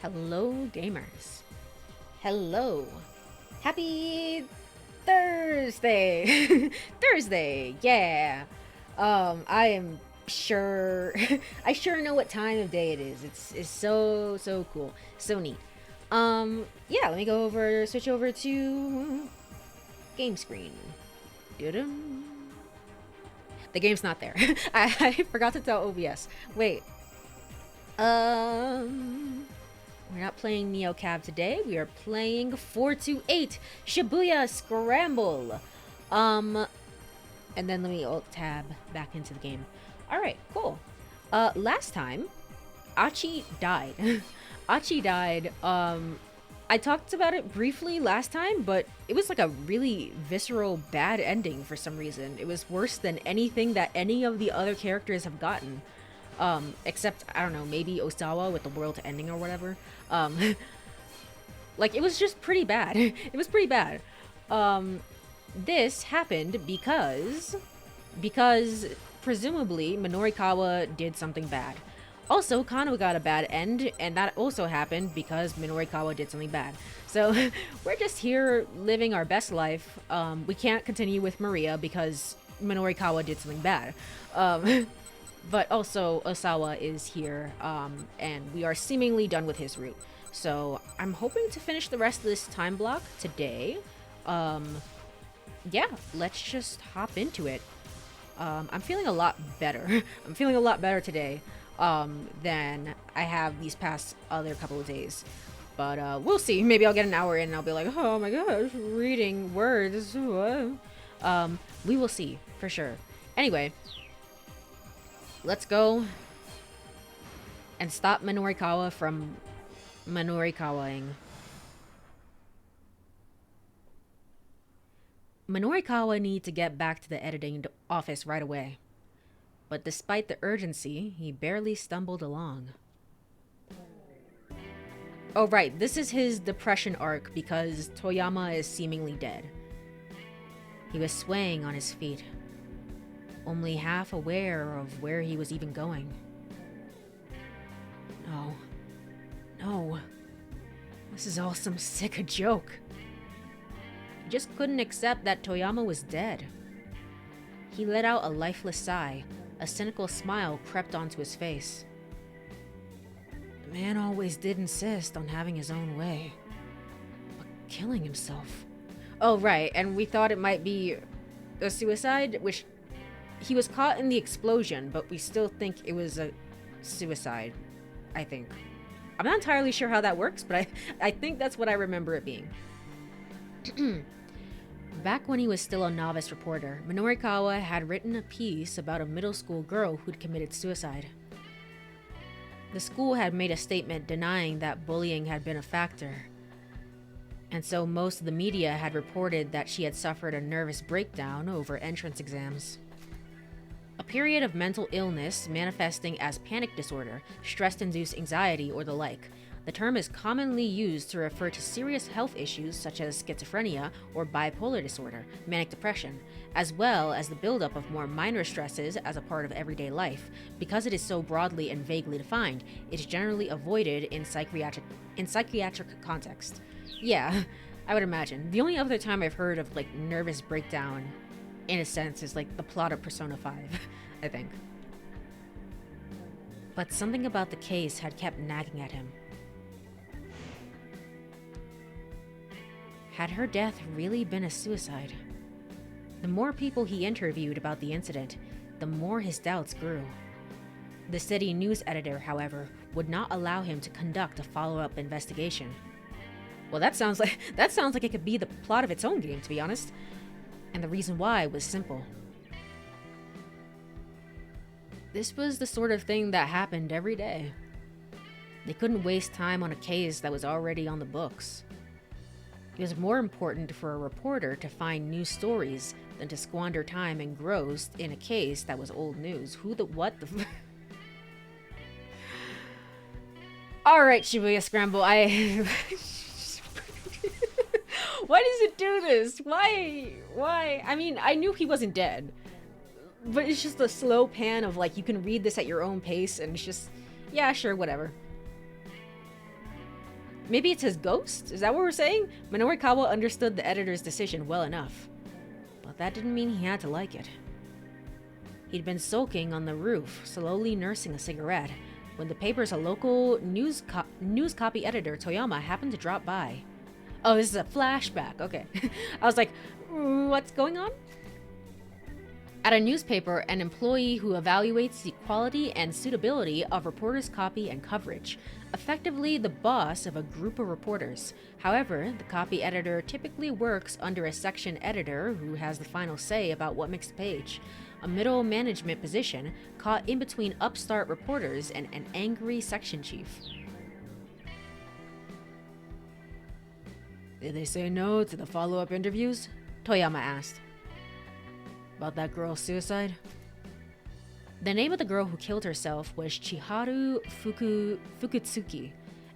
Hello, gamers. Hello. Happy Thursday. Thursday. Yeah. I am sure I sure know what time of day it is. It's so cool. So neat. Yeah, let me switch over to game screen. Doo-dum. The game's not there. I forgot to tell OBS. Wait. We're not playing NeoCab today. We are playing 428 Shibuya Scramble. And then let me alt tab back into the game. All right, cool. Last time, Achi died. Achi died. I talked about it briefly last time, but it was like a really visceral, bad ending for some reason. It was worse than anything that any of the other characters have gotten. Except, I don't know, maybe Osawa with the world ending or whatever. Like, it was just pretty bad. It was pretty bad. This happened because presumably Minorikawa did something bad. Also, Kano got a bad end, and that also happened because Minorikawa did something bad. So, we're just here living our best life. We can't continue with Maria because Minorikawa did something bad. But also, Osawa is here, and we are seemingly done with his route. So, I'm hoping to finish the rest of this time block today. Yeah, let's just hop into it. I'm feeling a lot better. I'm feeling a lot better today than I have these past other couple of days. But we'll see. Maybe I'll get an hour in and I'll be like, oh my gosh, reading words. We will see, for sure. Anyway, let's go and stop Minorikawa from Minorikawaing. Minorikawa need to get back to the editing office right away. But despite the urgency, he barely stumbled along. Oh right, this is his depression arc because Toyama is seemingly dead. He was swaying on his feet, only half aware of where he was even going. No. This is all some sick joke. He just couldn't accept that Toyama was dead. He let out a lifeless sigh. A cynical smile crept onto his face. The man always did insist on having his own way. But killing himself... Oh, right, and we thought it might be a suicide, which... He was caught in the explosion, but we still think it was a suicide, I think. I'm not entirely sure how that works, but I think that's what I remember it being. Back when he was still a novice reporter, Minorikawa had written a piece about a middle school girl who'd committed suicide. The school had made a statement denying that bullying had been a factor, and so most of the media had reported that she had suffered a nervous breakdown over entrance exams. A period of mental illness manifesting as panic disorder, stress-induced anxiety, or the like. The term is commonly used to refer to serious health issues such as schizophrenia or bipolar disorder, manic depression, as well as the buildup of more minor stresses as a part of everyday life. Because it is so broadly and vaguely defined, it is generally avoided in psychiatric context. Yeah, I would imagine. The only other time I've heard of like nervous breakdown, in a sense, is like the plot of Persona 5, I think. But something about the case had kept nagging at him. Had her death really been a suicide? The more people he interviewed about the incident, the more his doubts grew. The city news editor, however, would not allow him to conduct a follow-up investigation. Well, that sounds like it could be the plot of its own game, to be honest. And the reason why was simple. This was the sort of thing that happened every day. They couldn't waste time on a case that was already on the books. It was more important for a reporter to find new stories than to squander time engrossed in a case that was old news. Alright, Shibuya Scramble, Why does it do this? Why? I mean, I knew he wasn't dead. But it's just a slow pan of, like, you can read this at your own pace, and it's just... Yeah, sure, whatever. Maybe it's his ghost? Is that what we're saying? Minorikawa understood the editor's decision well enough. But that didn't mean he had to like it. He'd been sulking on the roof, slowly nursing a cigarette, when the paper's local news copy editor, Toyama, happened to drop by. Oh, this is a flashback. Okay. I was like, what's going on? At a newspaper, an employee who evaluates the quality and suitability of reporters' copy and coverage, effectively the boss of a group of reporters. However, the copy editor typically works under a section editor who has the final say about what makes the page. A middle management position caught in between upstart reporters and an angry section chief. Did they say no to the follow-up interviews? Toyama asked. About that girl's suicide? The name of the girl who killed herself was Chiharu Fukutsuki.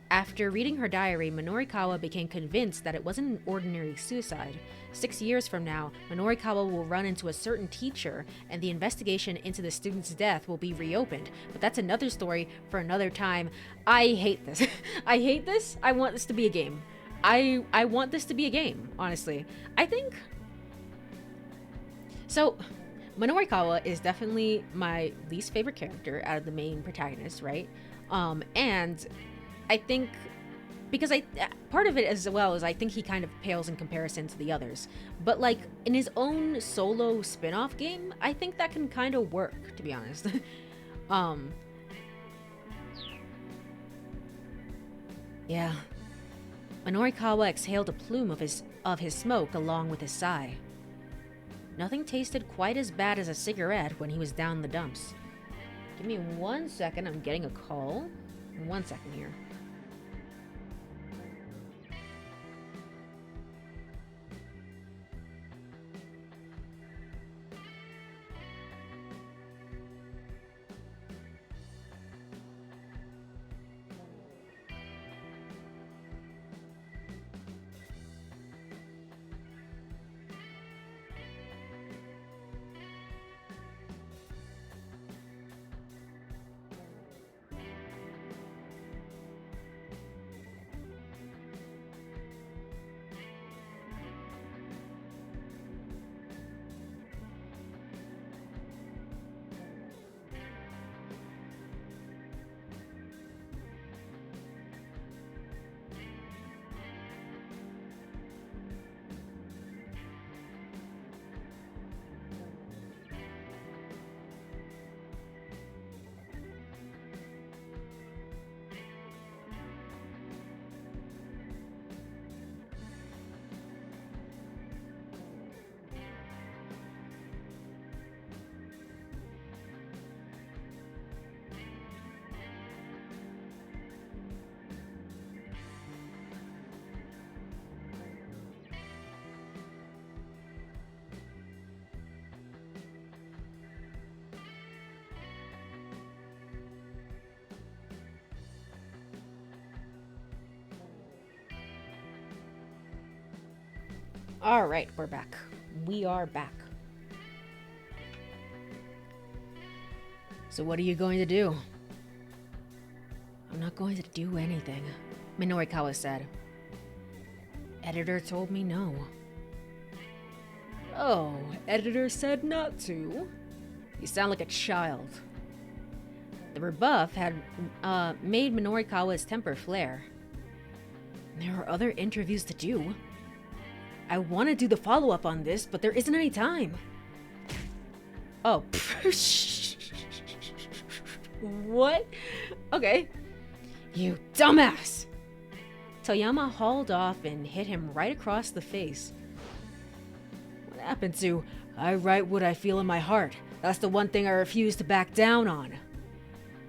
After reading her diary, Minorikawa became convinced that it wasn't an ordinary suicide. 6 years from now, Minorikawa will run into a certain teacher, and the investigation into the student's death will be reopened. But that's another story for another time. I hate this. I hate this. I want this to be a game. I want this to be a game, honestly. I think... So, Minorikawa is definitely my least favorite character out of the main protagonists, right? And I think, because part of it as well is I think he kind of pales in comparison to the others. But like, in his own solo spin-off game, I think that can kind of work, to be honest. Yeah. Minorikawa exhaled a plume of his smoke along with his sigh. Nothing tasted quite as bad as a cigarette when he was down the dumps. Give me 1 second, I'm getting a call. 1 second here. All right, we're back. We are back. So what are you going to do? I'm not going to do anything, Minorikawa said. Editor told me no. Oh, editor said not to? You sound like a child. The rebuff had made Minorikawa's temper flare. There are other interviews to do. I want to do the follow-up on this, but there isn't any time. Oh. What? Okay. You dumbass! Toyama hauled off and hit him right across the face. What happened to, I write what I feel in my heart. That's the one thing I refuse to back down on.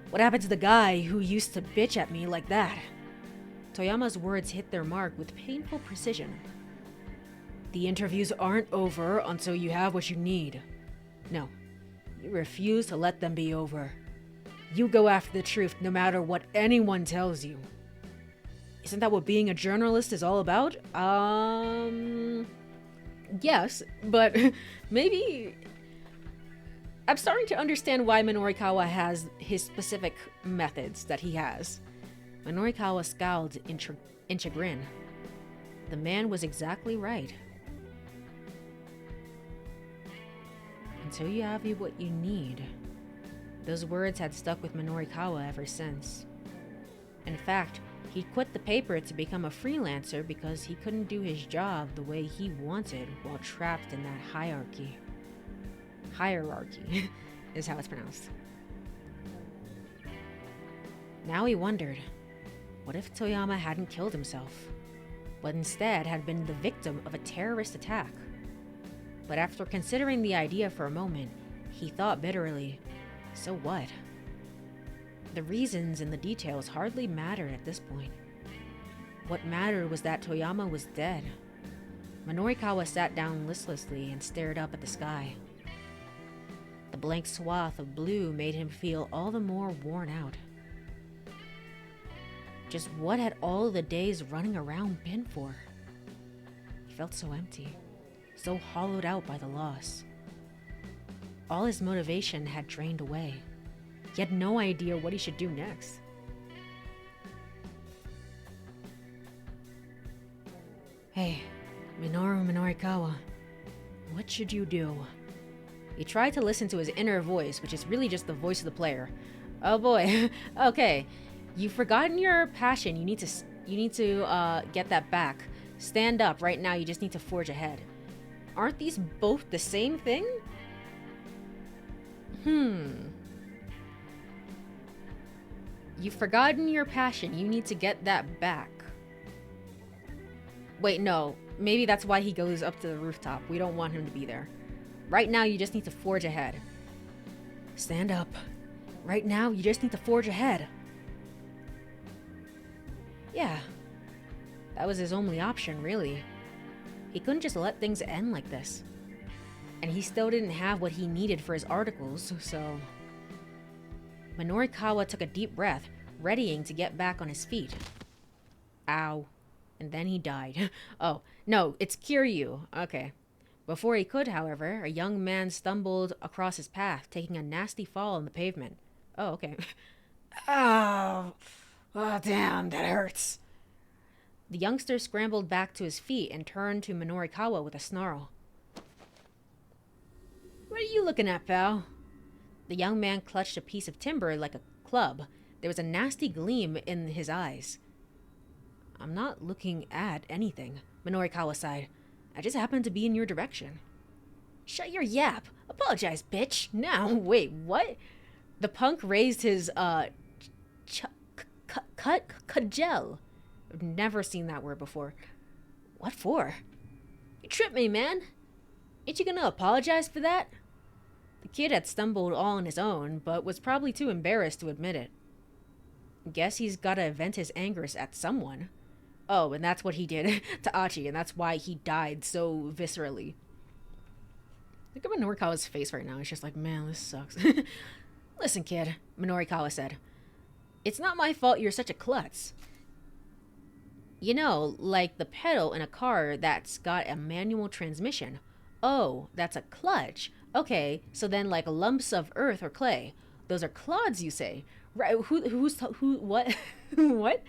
What happened to the guy who used to bitch at me like that? Toyama's words hit their mark with painful precision. The interviews aren't over until you have what you need. No, you refuse to let them be over. You go after the truth no matter what anyone tells you. Isn't that what being a journalist is all about? Yes, but maybe... I'm starting to understand why Minorikawa has his specific methods that he has. Minorikawa scowled in chagrin. The man was exactly right. Until you have what you need. Those words had stuck with Minorikawa ever since. In fact, he quit the paper to become a freelancer because he couldn't do his job the way he wanted while trapped in that hierarchy. Hierarchy is how it's pronounced. Now he wondered, what if Toyama hadn't killed himself, but instead had been the victim of a terrorist attack? But after considering the idea for a moment, he thought bitterly, so what? The reasons and the details hardly mattered at this point. What mattered was that Toyama was dead. Minorikawa sat down listlessly and stared up at the sky. The blank swath of blue made him feel all the more worn out. Just what had all the days running around been for? He felt so empty, so hollowed out by the loss. All his motivation had drained away. He had no idea what he should do next. Hey, Minorikawa, what should you do? He tried to listen to his inner voice, which is really just the voice of the player. Oh boy, okay. You've forgotten your passion. You need to get that back. Stand up right now. You just need to forge ahead. Aren't these both the same thing? You've forgotten your passion. You need to get that back. Wait, no. Maybe that's why he goes up to the rooftop. We don't want him to be there. Right now, you just need to forge ahead. Stand up. Right now, you just need to forge ahead. Yeah. That was his only option, really. He couldn't just let things end like this. And he still didn't have what he needed for his articles, so... Minorikawa took a deep breath, readying to get back on his feet. Ow. And then he died. Oh, no, it's Kiryu. Okay. Before he could, however, a young man stumbled across his path, taking a nasty fall on the pavement. Oh, okay. Oh, damn, that hurts. The youngster scrambled back to his feet and turned to Minorikawa with a snarl. What are you looking at, pal? The young man clutched a piece of timber like a club. There was a nasty gleam in his eyes. I'm not looking at anything, Minorikawa sighed. I just happened to be in your direction. Shut your yap. Apologize, bitch. Now, wait, what? The punk raised his, cudgel. I've never seen that word before. What for? You tripped me, man. Ain't you gonna apologize for that? The kid had stumbled all on his own, but was probably too embarrassed to admit it. Guess he's gotta vent his anger at someone. Oh, and that's what he did to Achi, and that's why he died so viscerally. Look at Minorikawa's face right now. It's just like, man, this sucks. Listen, kid, Minorikawa said. It's not my fault you're such a klutz. You know, like the pedal in a car that's got a manual transmission. Oh, that's a clutch. Okay, so then like lumps of earth or clay. Those are clods, you say. Right, what? What?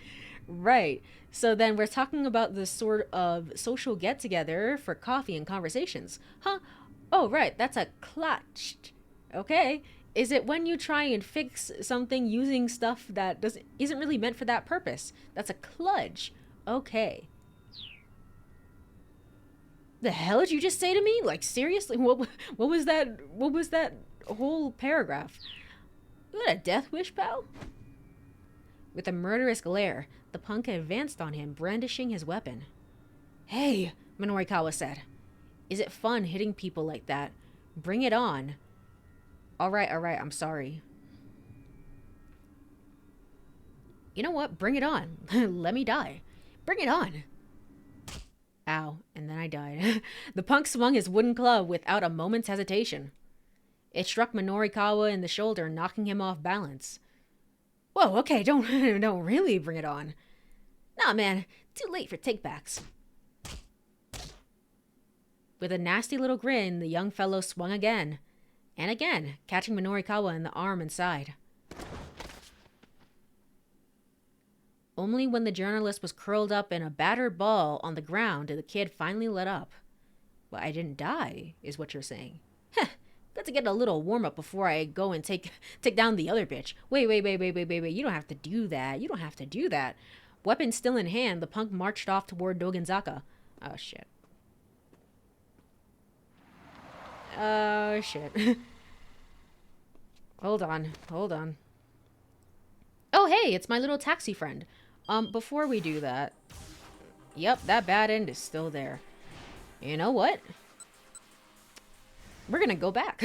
Right. So then we're talking about this sort of social get-together for coffee and conversations. Huh? Oh, right. That's a clutch. Okay. Is it when you try and fix something using stuff that isn't really meant for that purpose? That's a kludge. Okay. The hell did you just say to me? Like, seriously? What was that? What was that whole paragraph? You got a death wish, pal? With a murderous glare, the punk advanced on him, brandishing his weapon. Hey, Minorikawa said. Is it fun hitting people like that? Bring it on. All right, I'm sorry. You know what? Bring it on. Let me die. Bring it on. Ow, and then I died. The punk swung his wooden club without a moment's hesitation. It struck Minorikawa in the shoulder, knocking him off balance. Whoa, okay, don't really bring it on. Nah, man, too late for takebacks. With a nasty little grin, the young fellow swung again, and again, catching Minorikawa in the arm and side. Only when the journalist was curled up in a battered ball on the ground did the kid finally let up. Well, I didn't die, is what you're saying. Heh, got to get a little warm up before I go and take down the other bitch. Wait. You don't have to do that. You don't have to do that. Weapon still in hand, the punk marched off toward Dogenzaka. Oh, shit. Oh, shit. Hold on. Oh, hey, it's my little taxi friend. Before we do that... Yep, that bad end is still there. You know what? We're gonna go back.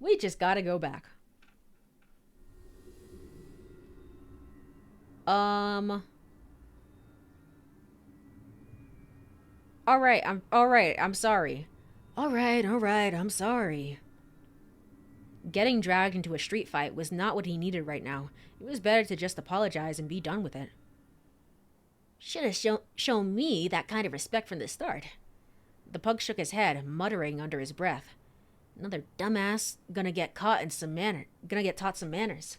We just gotta go back. Alright, I'm sorry. Alright, I'm sorry. Getting dragged into a street fight was not what he needed right now. It was better to just apologize and be done with it. Should have shown me that kind of respect from the start. The pug shook his head, muttering under his breath. Another dumbass gonna get taught some manners.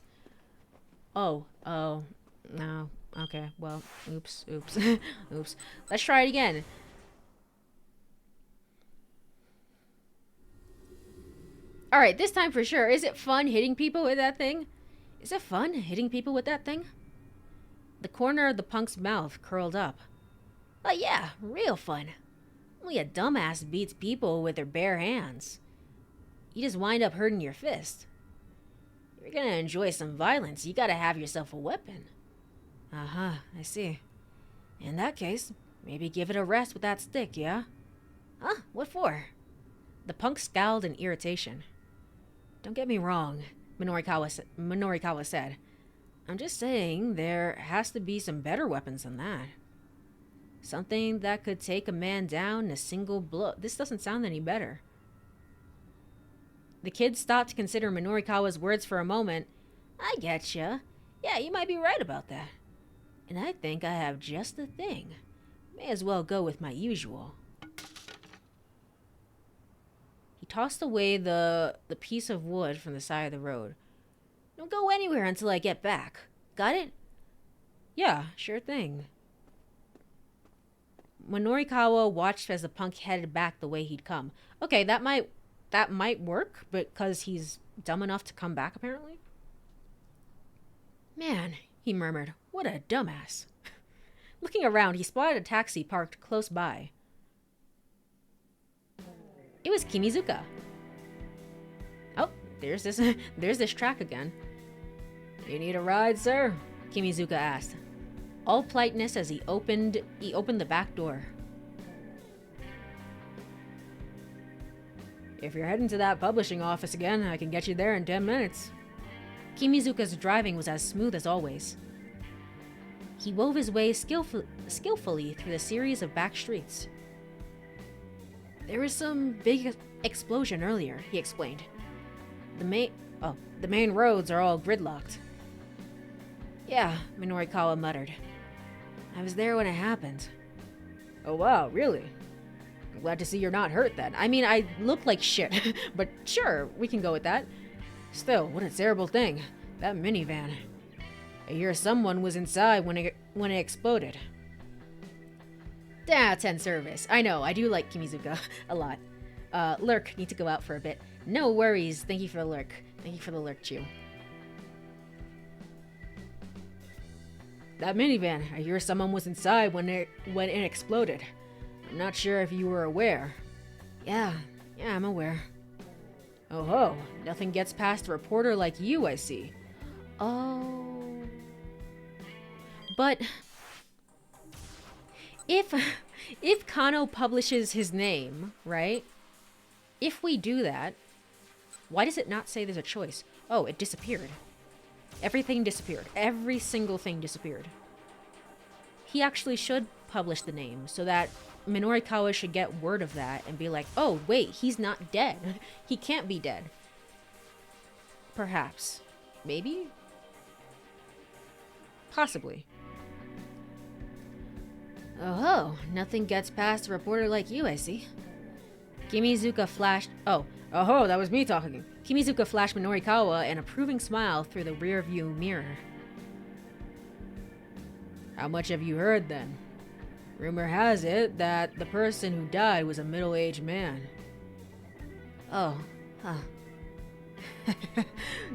Oh, no. Okay, well, oops. Oops. Let's try it again. Alright, this time for sure. Is it fun hitting people with that thing? The corner of the punk's mouth curled up. Oh yeah, real fun. Only a dumbass beats people with their bare hands. You just wind up hurting your fist. If you're gonna enjoy some violence, you gotta have yourself a weapon. Uh-huh, I see. In that case, maybe give it a rest with that stick, yeah? Huh? What for? The punk scowled in irritation. Don't get me wrong, Minorikawa said. I'm just saying there has to be some better weapons than that. Something that could take a man down in a single blow. This doesn't sound any better. The kid stopped to consider Minorikawa's words for a moment. I getcha. Yeah, you might be right about that. And I think I have just the thing. May as well go with my usual. He tossed away the piece of wood from the side of the road. Don't go anywhere until I get back. Got it? Yeah, sure thing. Minorikawa watched as the punk headed back the way he'd come. Okay, that might work, because he's dumb enough to come back, apparently. Man, he murmured, what a dumbass. Looking around, he spotted a taxi parked close by. It was Kimizuka. Oh, there's this track again. You need a ride, sir? Kimizuka asked, all politeness as he opened the back door. If you're heading to that publishing office again, I can get you there in 10 minutes. Kimizuka's driving was as smooth as always. He wove his way skillfully through the series of back streets. There was some big explosion earlier, he explained. The main roads are all gridlocked. Yeah, Minorikawa muttered. I was there when it happened. Oh wow, really? I'm glad to see you're not hurt then. I mean, I look like shit, but sure, we can go with that. Still, what a terrible thing. That minivan. I hear someone was inside when it exploded. 10 service. I know, I do like Kimizuka a lot. Lurk, need to go out for a bit. No worries, thank you for the lurk. Thank you for the lurk, Chew. That minivan, I hear someone was inside when it exploded. I'm not sure if you were aware. Yeah, I'm aware. Oh ho, nothing gets past a reporter like you, I see. Oh. But if Kano publishes his name, right? If we do that, why does it not say there's a choice? Oh, it disappeared. Everything disappeared. Every single thing disappeared. He actually should publish the name so that Minorikawa should get word of that and be like, oh, wait, he's not dead. He can't be dead. Perhaps. Maybe? Possibly. Oh, nothing gets past a reporter like you, I see. Kimizuka flashed... Oh, that was me talking. Kimizuka flashed Minorikawa an approving smile through the rear view mirror. How much have you heard then? Rumor has it that the person who died was a middle-aged man. Oh, huh.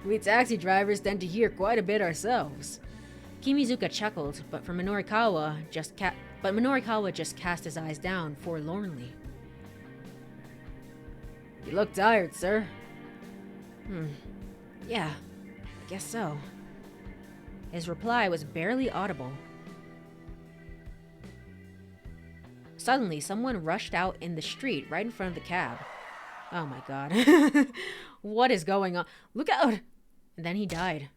We taxi drivers tend to hear quite a bit ourselves. Kimizuka chuckled, but Minorikawa just cast his eyes down forlornly. You look tired, sir. Yeah, I guess so. His reply was barely audible. Suddenly, someone rushed out in the street right in front of the cab. Oh my god. What is going on? Look out! And then he died.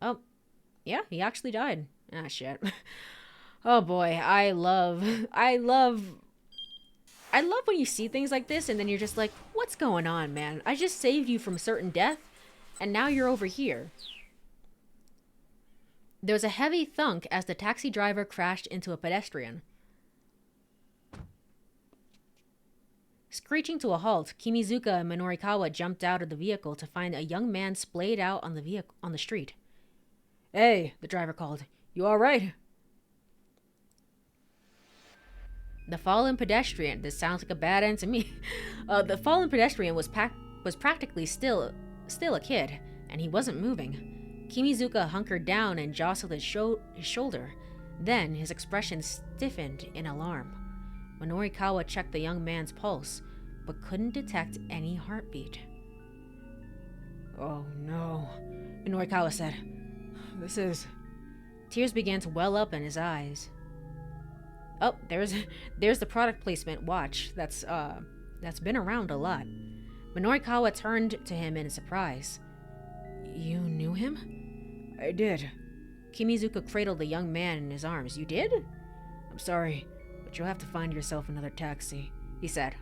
Oh, yeah, he actually died. Ah, shit. Oh boy, I love when you see things like this and then you're just like, what's going on, man? I just saved you from certain death, and now you're over here. There was a heavy thunk as the taxi driver crashed into a pedestrian. Screeching to a halt, Kimizuka and Minorikawa jumped out of the vehicle to find a young man splayed out on the street. Hey, the driver called. You all right? The fallen pedestrian. This sounds like a bad end to me. The fallen pedestrian was practically still a kid, and he wasn't moving. Kimizuka hunkered down and jostled his shoulder. Then his expression stiffened in alarm. Minorikawa checked the young man's pulse, but couldn't detect any heartbeat. Oh no, Minorikawa said. This is... Tears began to well up in his eyes. Oh, there's the product placement watch that's been around a lot. Minorikawa turned to him in surprise. You knew him? I did. Kimizuka cradled the young man in his arms. You did? I'm sorry, but you'll have to find yourself another taxi, he said.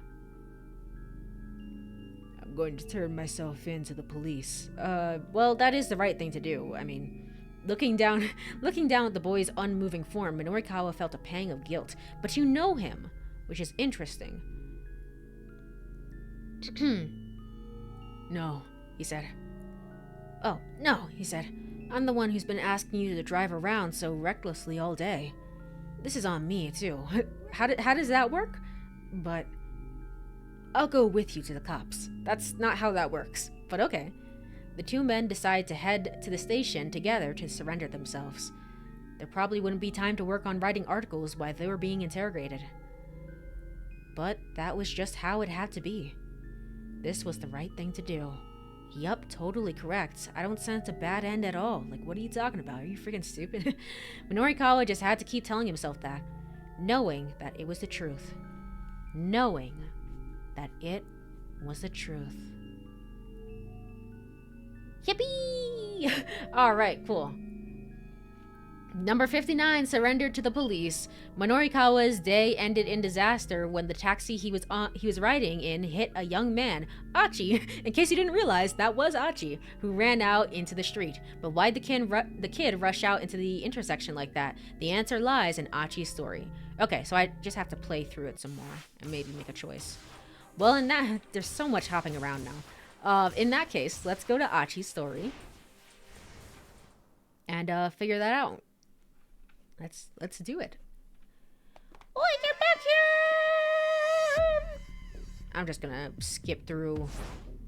I'm going to turn myself in to the police. Well, that is the right thing to do. I mean, looking down at the boy's unmoving form, Minorikawa felt a pang of guilt. But you know him, which is interesting. No, he said. Oh, no, he said. I'm the one who's been asking you to drive around so recklessly all day. This is on me, too. How does that work? But I'll go with you to the cops. That's not how that works, but okay. The two men decided to head to the station together to surrender themselves. There probably wouldn't be time to work on writing articles while they were being interrogated. But that was just how it had to be. This was the right thing to do. Yup, totally correct. I don't sense a bad end at all. Like, what are you talking about? Are you freaking stupid? Minorikawa just had to keep telling himself that, knowing that it was the truth. Knowing that it was the truth. Yippee! Alright, cool. Number 59 surrendered to the police. Minorikawa's day ended in disaster when the taxi he was riding in hit a young man, Achi. In case you didn't realize, that was Achi, who ran out into the street. But why'd the kid rush out into the intersection like that? The answer lies in Achi's story. Okay, so I just have to play through it some more and maybe make a choice. Well, in that, there's so much hopping around now. In that case, let's go to Achi's story and figure that out. Let's do it. Oi, get back here! I'm just gonna skip through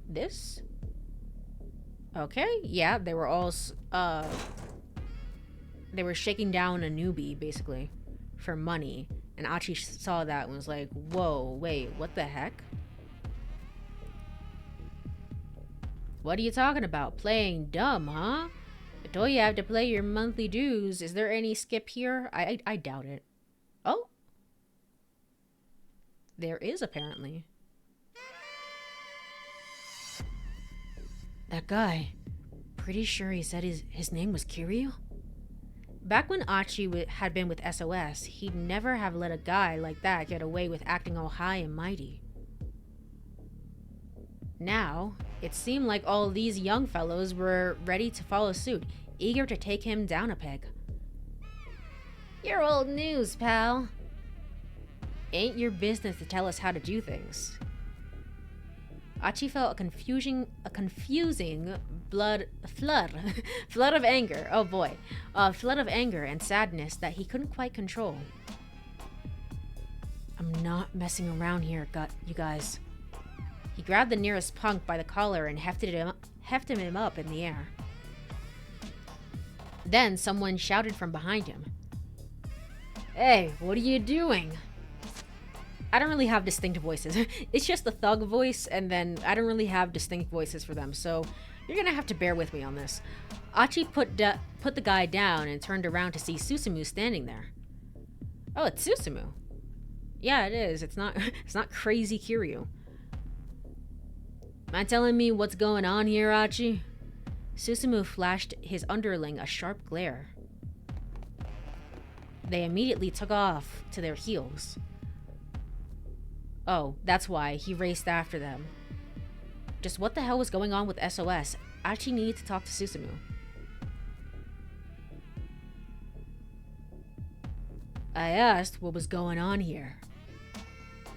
this. Okay, yeah, they were all they were shaking down a newbie basically for money, and Achi saw that and was like, "Whoa, wait, what the heck? What are you talking about? Playing dumb, huh? I told you have to pay your monthly dues. Is there any skip here? I doubt it. Oh? There is, apparently. That guy. Pretty sure he said his name was Kiryu? Back when Achi had been with SOS, he'd never have let a guy like that get away with acting all high and mighty. Now, it seemed like all these young fellows were ready to follow suit, eager to take him down a peg. You're old news, pal. Ain't your business to tell us how to do things. Achi felt a confusing blood flood, flood of anger. Oh boy, a flood of anger and sadness that he couldn't quite control. I'm not messing around here, you guys. He grabbed the nearest punk by the collar and hefted him up in the air. Then someone shouted from behind him. Hey, what are you doing? I don't really have distinct voices. It's just the thug voice, and then I don't really have distinct voices for them, so you're gonna have to bear with me on this. Achi put the guy down and turned around to see Susumu standing there. Oh, it's Susumu. Yeah, it is. It's not crazy Kiryu. Mind telling me what's going on here, Achi? Susumu flashed his underling a sharp glare. They immediately took off to their heels. Oh, that's why he raced after them. Just what the hell was going on with SOS? Achi needed to talk to Susumu. I asked what was going on here.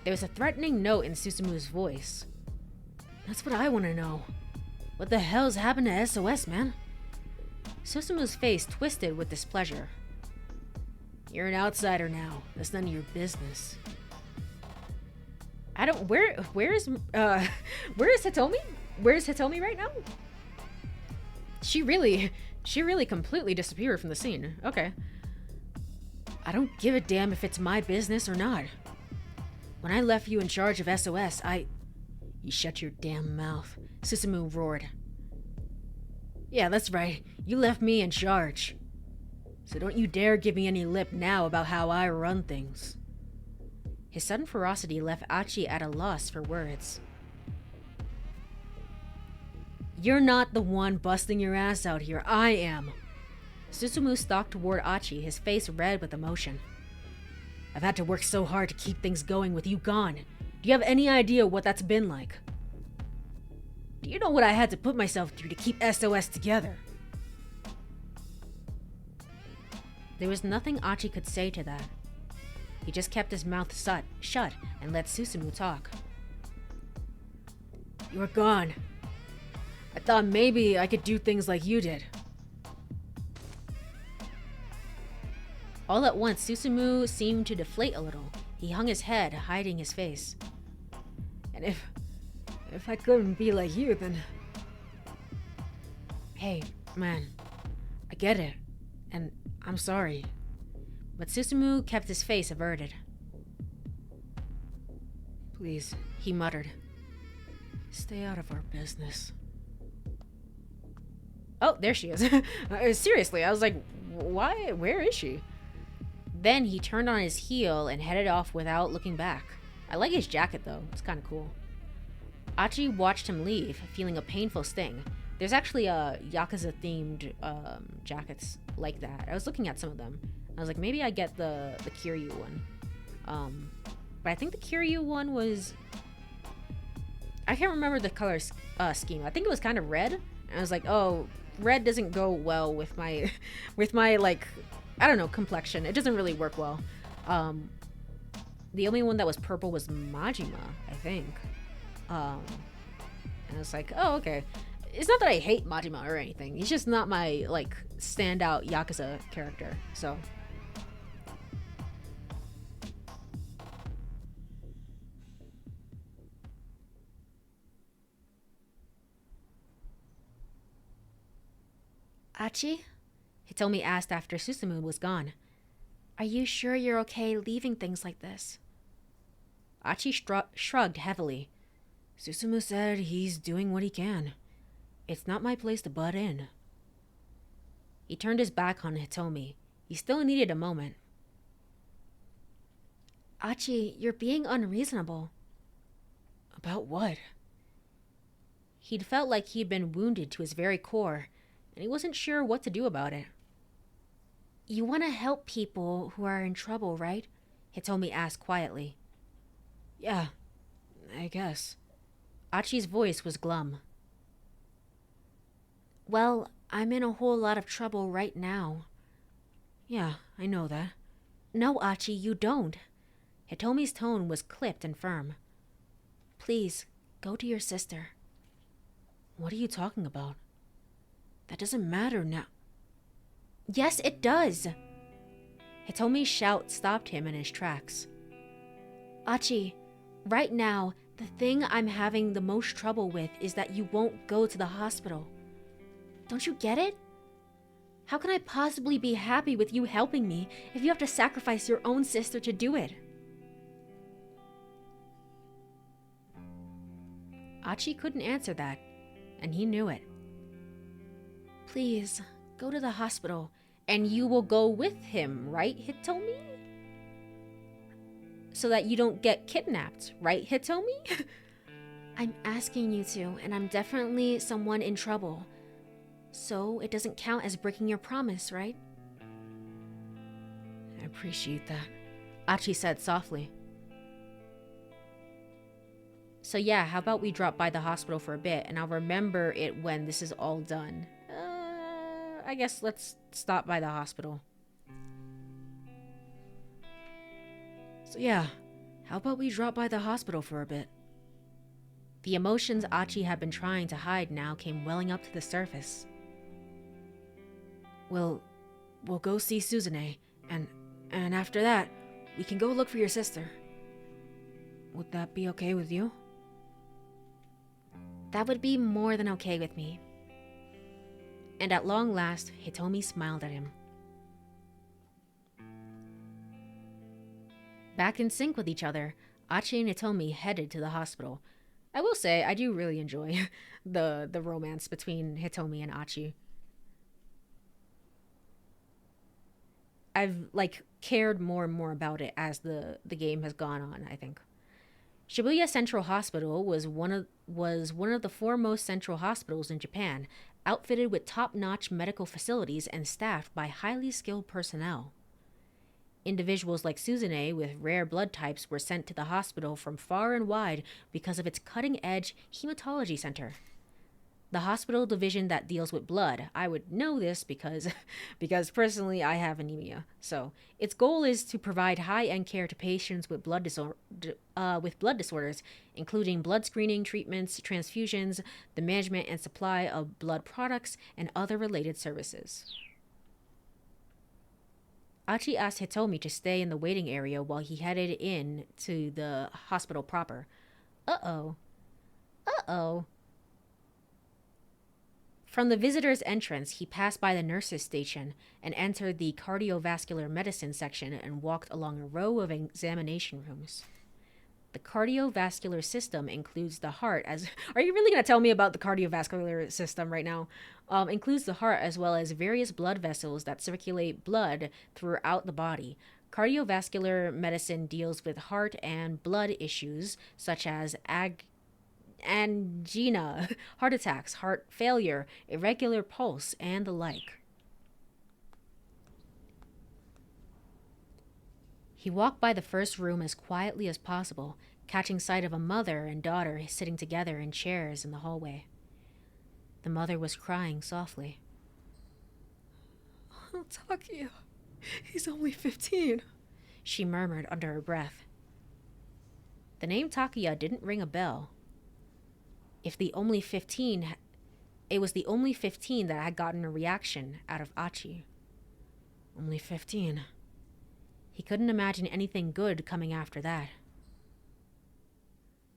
There was a threatening note in Susumu's voice. That's what I want to know. What the hell's happened to SOS, man? Susumu's face twisted with displeasure. You're an outsider now. That's none of your business. I don't. Where is Hitomi? Where is Hitomi right now? She really completely disappeared from the scene. Okay. I don't give a damn if it's my business or not. When I left you in charge of SOS, You shut your damn mouth, Susumu roared. Yeah, that's right. You left me in charge. So don't you dare give me any lip now about how I run things. His sudden ferocity left Achi at a loss for words. You're not the one busting your ass out here. I am. Susumu stalked toward Achi, his face red with emotion. I've had to work so hard to keep things going with you gone. Do you have any idea what that's been like? Do you know what I had to put myself through to keep SOS together? There was nothing Achi could say to that. He just kept his mouth shut and let Susumu talk. You're gone. I thought maybe I could do things like you did. All at once, Susumu seemed to deflate a little. He hung his head, hiding his face. And if I couldn't be like you, then... Hey, man. I get it. And I'm sorry. But Susumu kept his face averted. Please, he muttered. Stay out of our business. Oh, there she is. Seriously, I was like, why? Where is she? Then he turned on his heel and headed off without looking back. I like his jacket though, it's kind of cool. Achi watched him leave, feeling a painful sting. There's actually a Yakuza themed jackets like that. I was looking at some of them. I was like, maybe I get the Kiryu one. But I think the Kiryu one was... I can't remember the color scheme. I think it was kind of red. And I was like, oh, red doesn't go well with my, like, I don't know, complexion. It doesn't really work well. The only one that was purple was Majima, I think. And I was like, oh, okay. It's not that I hate Majima or anything. He's just not my, like, standout Yakuza character, so... Achi? Hitomi asked after Susumu was gone. Are you sure you're okay leaving things like this? Achi shrugged heavily. Susumu said he's doing what he can. It's not my place to butt in. He turned his back on Hitomi. He still needed a moment. Achi, you're being unreasonable. About what? He'd felt like he'd been wounded to his very core, and he wasn't sure what to do about it. You want to help people who are in trouble, right? Hitomi asked quietly. Yeah, I guess. Achi's voice was glum. Well, I'm in a whole lot of trouble right now. Yeah, I know that. No, Achi, you don't. Hitomi's tone was clipped and firm. Please, Go to your sister. What are you talking about? That doesn't matter now. Yes, it does! Hitomi's shout stopped him in his tracks. Achi, right now, the thing I'm having the most trouble with is that you won't go to the hospital. Don't you get it? How can I possibly be happy with you helping me if you have to sacrifice your own sister to do it? Achi couldn't answer that, and he knew it. Please, go to the hospital, and you will go with him, right, Hitomi? So that you don't get kidnapped, right, Hitomi? I'm asking you to, and I'm definitely someone in trouble. So it doesn't count as breaking your promise, right? I appreciate that, Achi said softly. So yeah, how about we drop by the hospital for a bit, and I'll remember it when this is all done. I guess let's stop by the hospital. So yeah, how about we drop by the hospital for a bit? The emotions Achi had been trying to hide now came welling up to the surface. We'll go see Suzune, and after that, we can go look for your sister. Would that be okay with you? That would be more than okay with me. And at long last, Hitomi smiled at him. Back in sync with each other, Achi and Hitomi headed to the hospital. I will say, I do really enjoy the romance between Hitomi and Achi. I've cared more and more about it as the game has gone on, I think. Shibuya Central Hospital was one of the foremost central hospitals in Japan, outfitted with top-notch medical facilities and staffed by highly skilled personnel. Individuals like Suzune with rare blood types were sent to the hospital from far and wide because of its cutting-edge hematology center. The hospital division that deals with blood, I would know this because personally I have anemia. So its goal is to provide high-end care to patients with blood disorders, including blood screening, treatments, transfusions, the management and supply of blood products, and other related services. Achi asked Hitomi to stay in the waiting area while he headed in to the hospital proper. Uh-oh. From the visitor's entrance, he passed by the nurse's station and entered the cardiovascular medicine section and walked along a row of examination rooms. The cardiovascular system includes the heart as... Are you really going to tell me about the cardiovascular system right now? Includes the heart as well as various blood vessels that circulate blood throughout the body. Cardiovascular medicine deals with heart and blood issues such as angina, heart attacks, heart failure, irregular pulse, and the like. He walked by the first room as quietly as possible, catching sight of a mother and daughter sitting together in chairs in the hallway. The mother was crying softly. "Oh, Takia, he's only 15, she murmured under her breath. The name Takia didn't ring a bell. It was the only 15 that had gotten a reaction out of Achi. Only 15. He couldn't imagine anything good coming after that.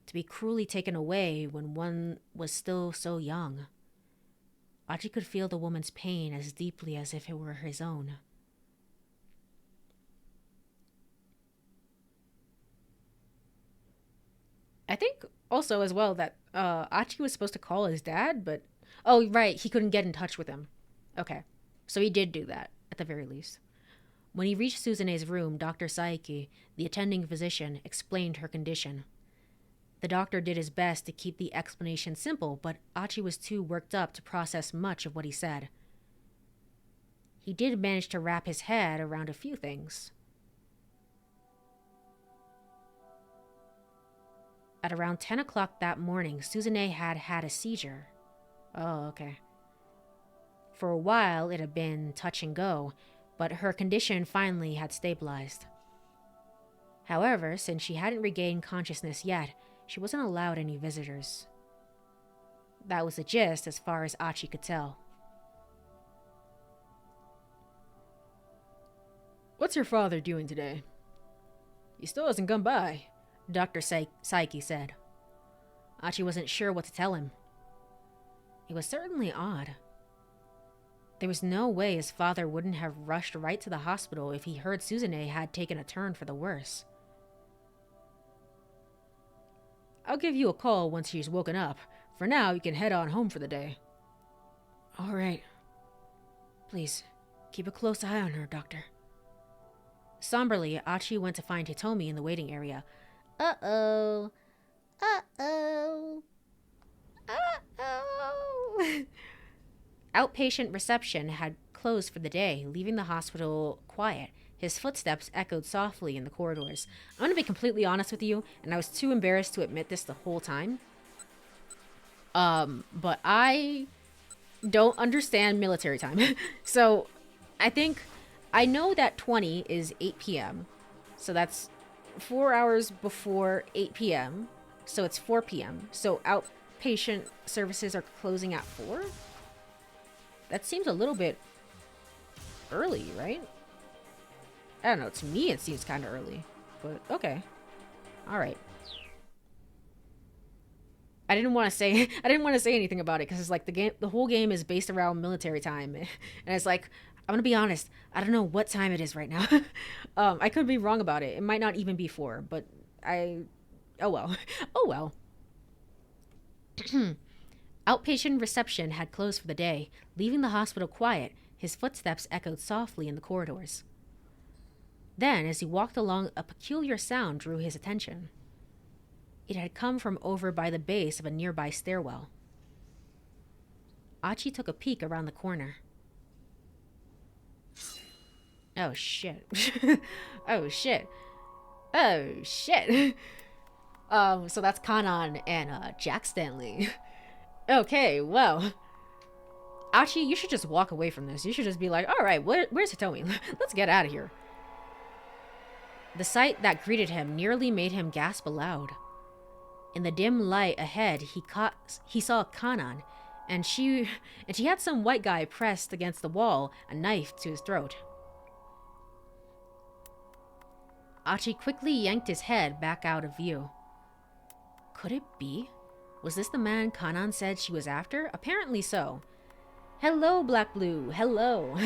To be cruelly taken away when one was still so young. Achi could feel the woman's pain as deeply as if it were his own. I think also as well that Achi was supposed to call his dad, but... Oh, right, he couldn't get in touch with him. Okay, so he did do that, at the very least. When he reached Suzune's room, Dr. Saiki, the attending physician, explained her condition. The doctor did his best to keep the explanation simple, but Achi was too worked up to process much of what he said. He did manage to wrap his head around a few things. At around 10 o'clock that morning, Suzune had a seizure. Oh, okay. For a while, it had been touch and go, but her condition finally had stabilized. However, since she hadn't regained consciousness yet, she wasn't allowed any visitors. That was the gist as far as Achi could tell. What's your father doing today? He still hasn't come by, Dr. Saiki said. Achi wasn't sure what to tell him. It was certainly odd. There was no way his father wouldn't have rushed right to the hospital if he heard Suzune had taken a turn for the worse. I'll give you a call once she's woken up. For now, you can head on home for the day. All right. Please, keep a close eye on her, Doctor. Somberly, Achi went to find Hitomi in the waiting area. Uh-oh. Uh-oh. Uh-oh. Outpatient reception had closed for the day, leaving the hospital quiet. His footsteps echoed softly in the corridors. I'm going to be completely honest with you, and I was too embarrassed to admit this the whole time. But I don't understand military time. So, I know that 20 is 8 p.m. So that's 4 hours before 8 p.m. So it's 4 p.m. So outpatient services are closing at 4? That seems a little bit early, right? I don't know. To me, it seems kind of early. But, okay. Alright. I didn't want to say anything about it because it's like the whole game is based around military time. And it's like, I'm going to be honest. I don't know what time it is right now. I could be wrong about it. It might not even be 4, but oh well. Oh well. Outpatient reception had closed for the day, leaving the hospital quiet. His footsteps echoed softly in the corridors. Then, as he walked along, a peculiar sound drew his attention. It had come from over by the base of a nearby stairwell. Achi took a peek around the corner. Oh shit. Oh shit. Oh shit. So that's Kanan and Jack Stanley. Okay, well. Achi, you should just walk away from this. You should just be like, alright, where's Hitomi? Let's get out of here. The sight that greeted him nearly made him gasp aloud. In the dim light ahead, he saw Kanan, and she had some white guy pressed against the wall, a knife to his throat. Achi quickly yanked his head back out of view. Could it be? Was this the man Kanan said she was after? Apparently so. Hello, Black Blue. Hello.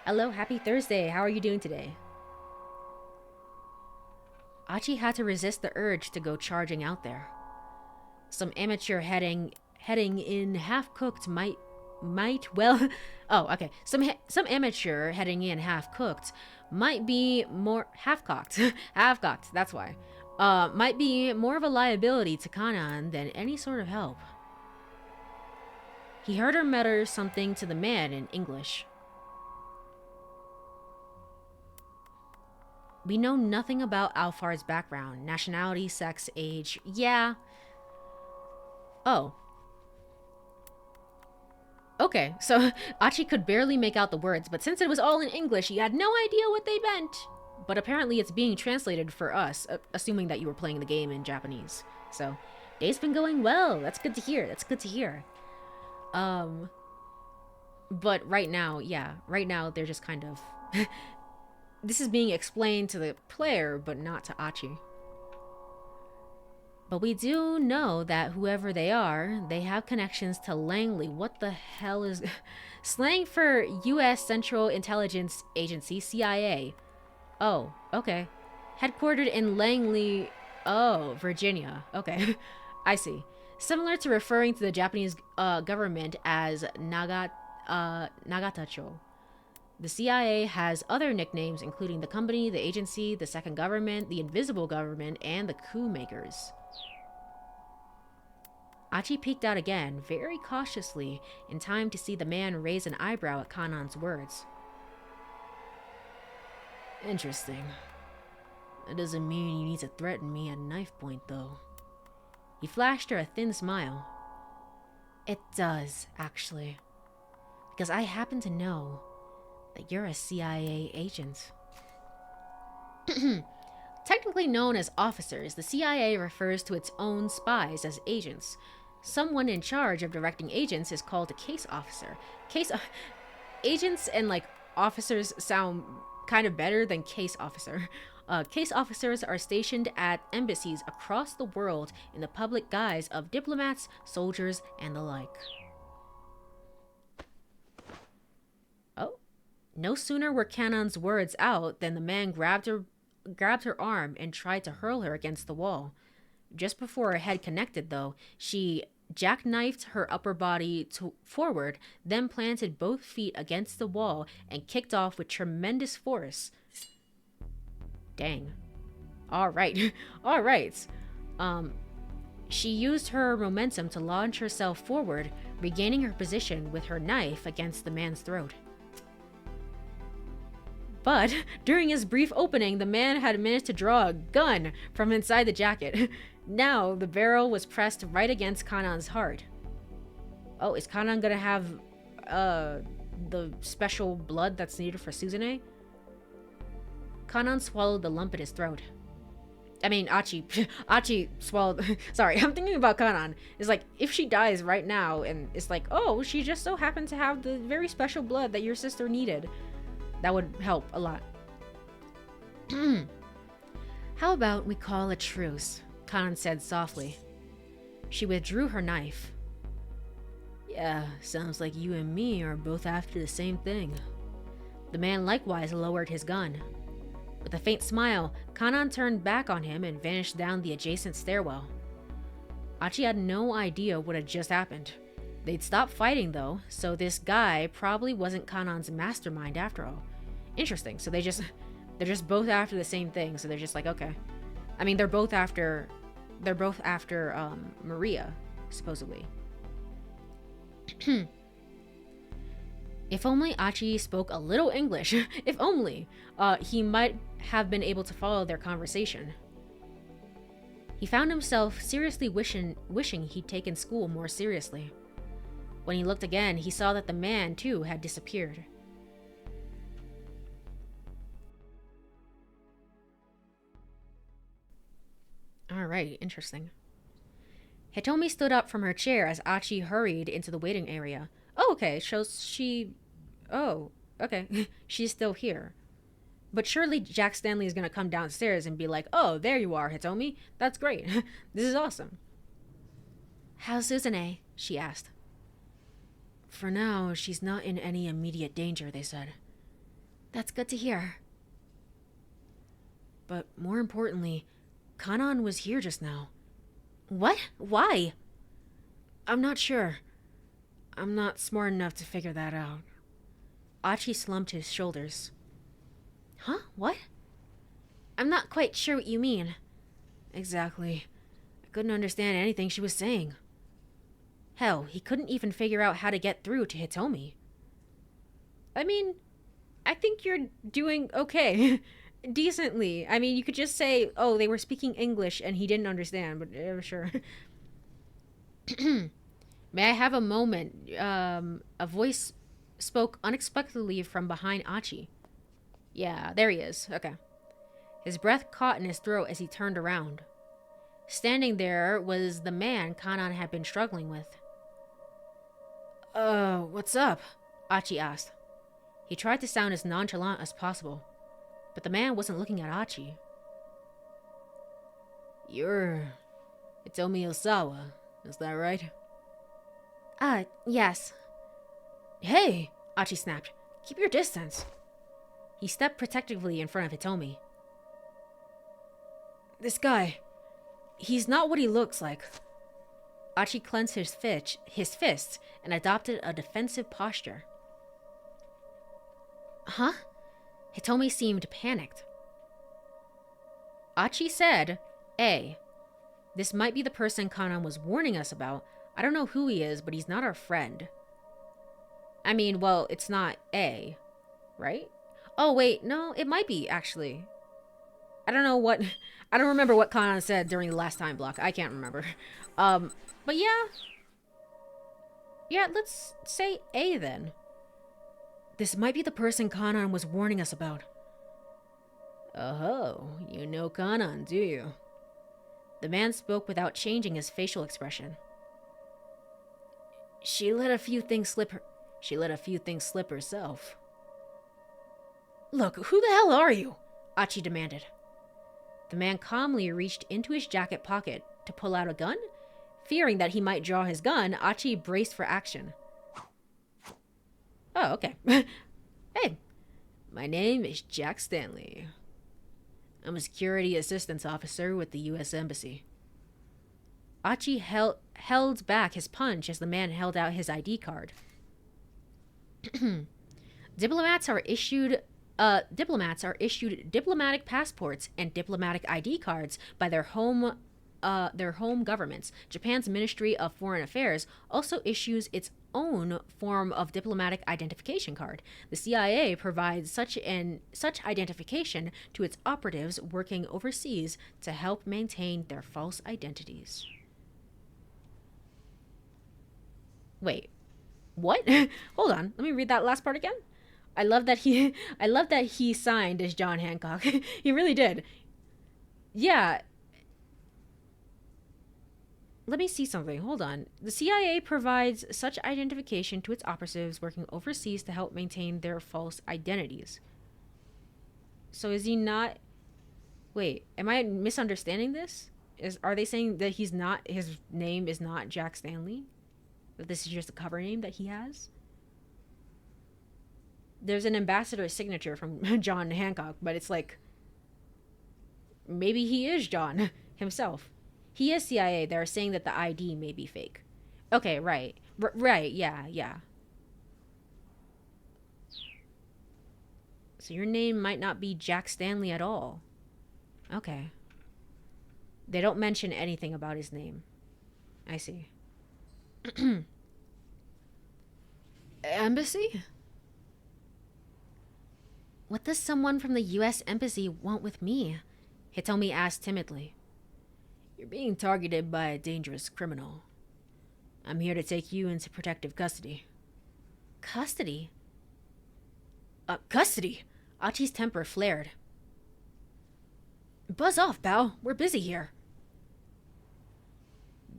Hello, happy Thursday. How are you doing today? Achi had to resist the urge to go charging out there. Some amateur heading in half-cooked might well oh, okay. Some amateur heading in half-cooked might be more half-cocked. Half-cocked, that's why. Might be more of a liability to Kanan than any sort of help. He heard her mutter something to the man in English. We know nothing about Alfar's background, nationality, sex, age. Yeah. Oh. Okay, so Achi could barely make out the words, but since it was all in English, he had no idea what they meant. But apparently it's being translated for us, assuming that you were playing the game in Japanese. So, day's been going well. That's good to hear. That's good to hear. But right now, they're just kind of... This is being explained to the player, but not to Achi. But we do know that whoever they are, they have connections to Langley. What the hell is... Slang for U.S. Central Intelligence Agency, CIA. Oh, okay. Headquartered in Langley... Oh, Virginia. Okay. I see. Similar to referring to the Japanese government as Nagatacho. The CIA has other nicknames, including the company, the agency, the second government, the invisible government, and the coup makers. Achi peeked out again, very cautiously, in time to see the man raise an eyebrow at Kanan's words. Interesting. That doesn't mean you need to threaten me at knife point, though. He flashed her a thin smile. It does, actually. Because I happen to know that you're a CIA agent. Technically known as officers, the CIA refers to its own spies as agents. Someone in charge of directing agents is called a case officer. Agents and like officers sound kind of better than case officer. Case officers are stationed at embassies across the world in the public guise of diplomats, soldiers, and the like. Oh, no sooner were Kanon's words out than the man grabbed her arm and tried to hurl her against the wall. Just before her head connected, though, she jackknifed her upper body forward, then planted both feet against the wall and kicked off with tremendous force. Dang. All right. All right. She used her momentum to launch herself forward, regaining her position with her knife against the man's throat. But during his brief opening, the man had managed to draw a gun from inside the jacket. Now the barrel was pressed right against Kanon's heart. Oh, is Kanon gonna have the special blood that's needed for Suzune? Kanon swallowed the lump in his throat. I mean, Achi swallowed. Sorry, I'm thinking about Kanon. It's like, if she dies right now, and it's like, oh, she just so happened to have the very special blood that your sister needed, that would help a lot. How about we call a truce? Kanon said softly. She withdrew her knife. Yeah, sounds like you and me are both after the same thing. The man likewise lowered his gun. With a faint smile, Kanon turned back on him and vanished down the adjacent stairwell. Achi had no idea what had just happened. They'd stopped fighting though, so this guy probably wasn't Kanon's mastermind after all. Interesting, so they're just both after the same thing, so they're just like, okay. I mean, they're both after Maria, supposedly. If only Achi spoke a little English, if only, he might have been able to follow their conversation. He found himself seriously wishing he'd taken school more seriously. When he looked again, he saw that the man, too, had disappeared. Alright, interesting. Hitomi stood up from her chair as Achi hurried into the waiting area. Oh, okay, shows she... Oh, okay, she's still here. But surely Jack Stanley is gonna come downstairs and be like, oh, there you are, Hitomi. That's great. This is awesome. How's Suzune? She asked. For now, she's not in any immediate danger, they said. That's good to hear. But more importantly, Kanon was here just now. What? Why? I'm not sure. I'm not smart enough to figure that out. Achi slumped his shoulders. Huh? What? I'm not quite sure what you mean. Exactly. I couldn't understand anything she was saying. Hell, he couldn't even figure out how to get through to Hitomi. I mean, I think you're doing okay. Decently. I mean, you could just say, oh, they were speaking English and he didn't understand, but sure. May I have a moment? A voice spoke unexpectedly from behind Achi. Yeah, there he is. Okay. His breath caught in his throat as he turned around. Standing there was the man Kanon had been struggling with. What's up? Achi asked. He tried to sound as nonchalant as possible, but the man wasn't looking at Achi. You're Hitomi Osawa, is that right? Yes. Hey, Achi snapped. Keep your distance. He stepped protectively in front of Hitomi. This guy, he's not what he looks like. Achi clenched his fist and adopted a defensive posture. Huh? Hitomi seemed panicked. Achi said, A. This might be the person Kanon was warning us about. I don't know who he is, but he's not our friend. I mean, well, it's not A, right? Oh, wait, no, it might be, actually. I don't remember what Kanon said during the last time block. I can't remember. But yeah. Yeah, let's say A then. This might be the person Kanon was warning us about. Oh, you know Kanan, do you? The man spoke without changing his facial expression. She let a few things slip herself. Look, who the hell are you? Achi demanded. The man calmly reached into his jacket pocket to pull out a gun. Fearing that he might draw his gun, Achi braced for action. Oh, okay. Hey, my name is Jack Stanley. I'm a security assistance officer with the U.S. Embassy. Achi held back his punch as the man held out his ID card. Diplomats are issued diplomatic passports and diplomatic ID cards by their home governments. Japan's Ministry of Foreign Affairs also issues its own form of diplomatic identification card. The CIA provides such identification to its operatives working overseas to help maintain their false identities. Wait, what? Hold on, let me read that last part again. I love that he signed as John Hancock. He really did. Yeah. Let me see something. Hold on. The CIA provides such identification to its operatives working overseas to help maintain their false identities. So is he not... Wait, am I misunderstanding this? Are they saying that his name is not Jack Stanley? That this is just a cover name that he has? There's an ambassador signature from John Hancock, but it's like... Maybe he is John himself. He is CIA. They're saying that the ID may be fake. Okay, right. Right, yeah. So your name might not be Jack Stanley at all. Okay. They don't mention anything about his name. I see. Embassy? What does someone from the U.S. Embassy want with me? Hitomi asked timidly. You're being targeted by a dangerous criminal. I'm here to take you into protective custody. Custody? Custody! Achi's temper flared. Buzz off, pal. We're busy here.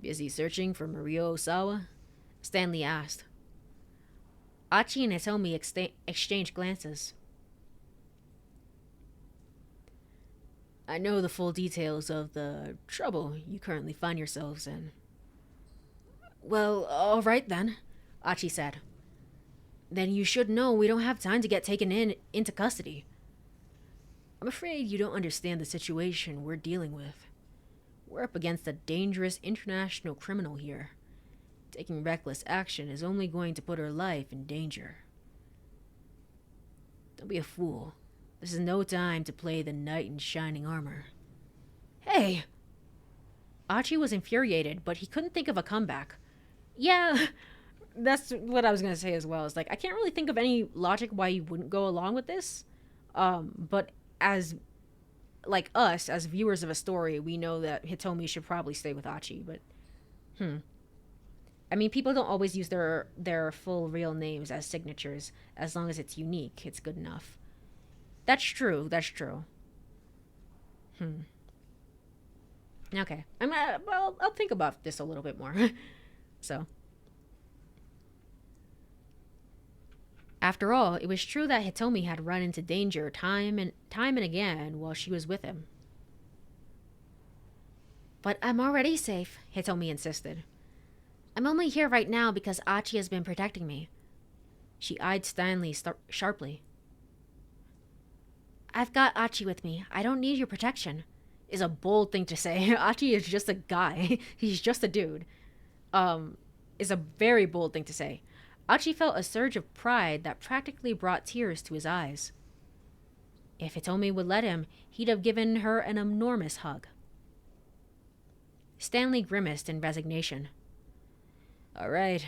Busy searching for Maria Osawa? Stanley asked. Achi and Hitomi exchanged glances. I know the full details of the trouble you currently find yourselves in. Well, all right then, Achi said. Then you should know we don't have time to get taken into custody. I'm afraid you don't understand the situation we're dealing with. We're up against a dangerous international criminal here. Taking reckless action is only going to put her life in danger. Don't be a fool. This is no time to play the knight in shining armor. Hey! Achi was infuriated, but he couldn't think of a comeback. Yeah, that's what I was going to say as well. It's like, I can't really think of any logic why you wouldn't go along with this. But as, like us, as viewers of a story, we know that Hitomi should probably stay with Achi, but... I mean, people don't always use their full real names as signatures. As long as it's unique, it's good enough. That's true. Okay. I'll think about this a little bit more. So. After all, it was true that Hitomi had run into danger time and again while she was with him. But I'm already safe, Hitomi insisted. I'm only here right now because Achi has been protecting me. She eyed Stanley sharply. I've got Achi with me. I don't need your protection. Is a bold thing to say. Achi is just a guy. He's just a dude. Is a very bold thing to say. Achi felt a surge of pride that practically brought tears to his eyes. If Hitomi would let him, he'd have given her an enormous hug. Stanley grimaced in resignation. All right.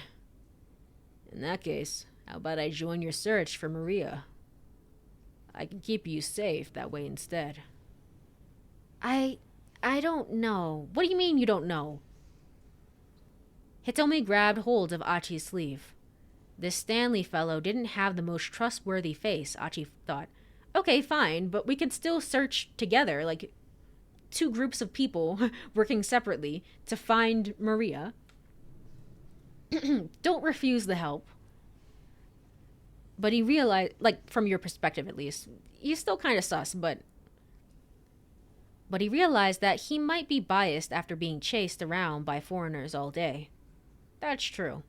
In that case, how about I join your search for Maria? I can keep you safe that way instead. I don't know. What do you mean you don't know? Hitomi grabbed hold of Achi's sleeve. This Stanley fellow didn't have the most trustworthy face, Achi thought. Okay, fine, but we could still search together, like two groups of people working separately to find Maria. Don't refuse the help. But he realized, like, from your perspective at least, he's still kind of sus, but he realized that he might be biased after being chased around by foreigners all day. That's true.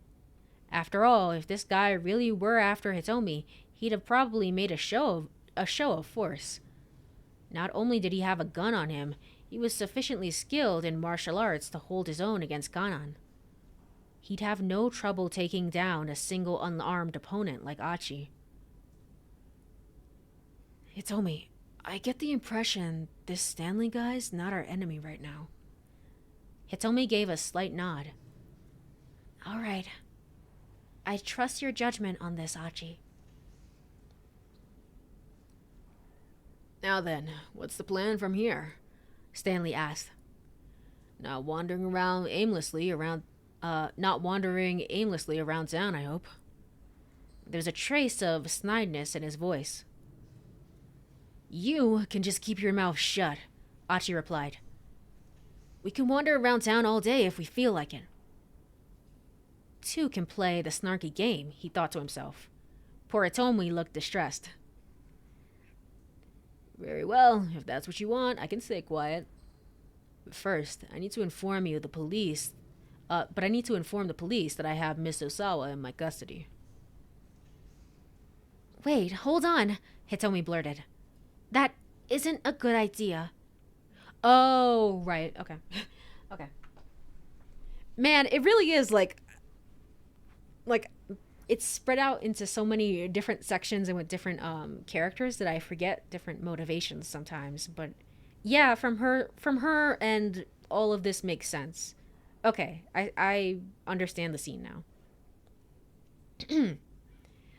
After all, if this guy really were after Hitomi, he'd have probably made a show of force. Not only did he have a gun on him, he was sufficiently skilled in martial arts to hold his own against Kanan. He'd have no trouble taking down a single unarmed opponent like Achi. Hitomi, I get the impression this Stanley guy's not our enemy right now. Hitomi gave a slight nod. All right. I trust your judgment on this, Achi. Now then, what's the plan from here? Stanley asked. Not wandering aimlessly around town, I hope. There's a trace of snideness in his voice. You can just keep your mouth shut, Achi replied. We can wander around town all day if we feel like it. Two can play the snarky game, he thought to himself. Poor Hitomi looked distressed. Very well, if that's what you want, I can stay quiet. But first, I need to inform the police that I have Miss Osawa in my custody. Wait, hold on, Hitomi blurted. That isn't a good idea. Oh, right, okay. Okay. Man, it really is like it's spread out into so many different sections and with different characters that I forget different motivations sometimes. But yeah, from her and all of this makes sense. Okay, I understand the scene now.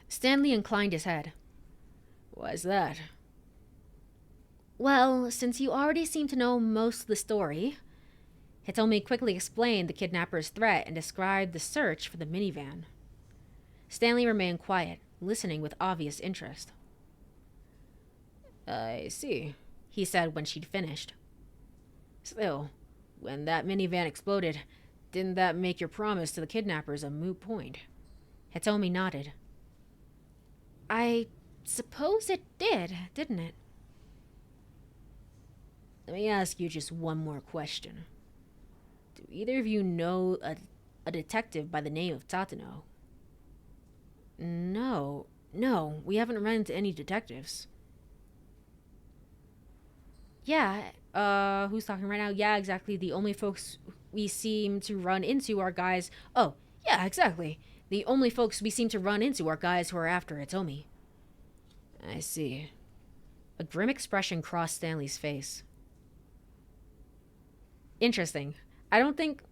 Stanley inclined his head. Why's that? Well, since you already seem to know most of the story, Hitomi quickly explained the kidnapper's threat and described the search for the minivan. Stanley remained quiet, listening with obvious interest. I see, he said when she'd finished. Still, when that minivan exploded, didn't that make your promise to the kidnappers a moot point? Hitomi nodded. I suppose it did, didn't it? Let me ask you just one more question. Do either of you know a detective by the name of Tatano? No, we haven't run into any detectives. Yeah, who's talking right now? Yeah, exactly. The only folks we seem to run into are guys. Oh, yeah, exactly. The only folks we seem to run into are guys who are after Hitomi. I see. A grim expression crossed Stanley's face. Interesting. I think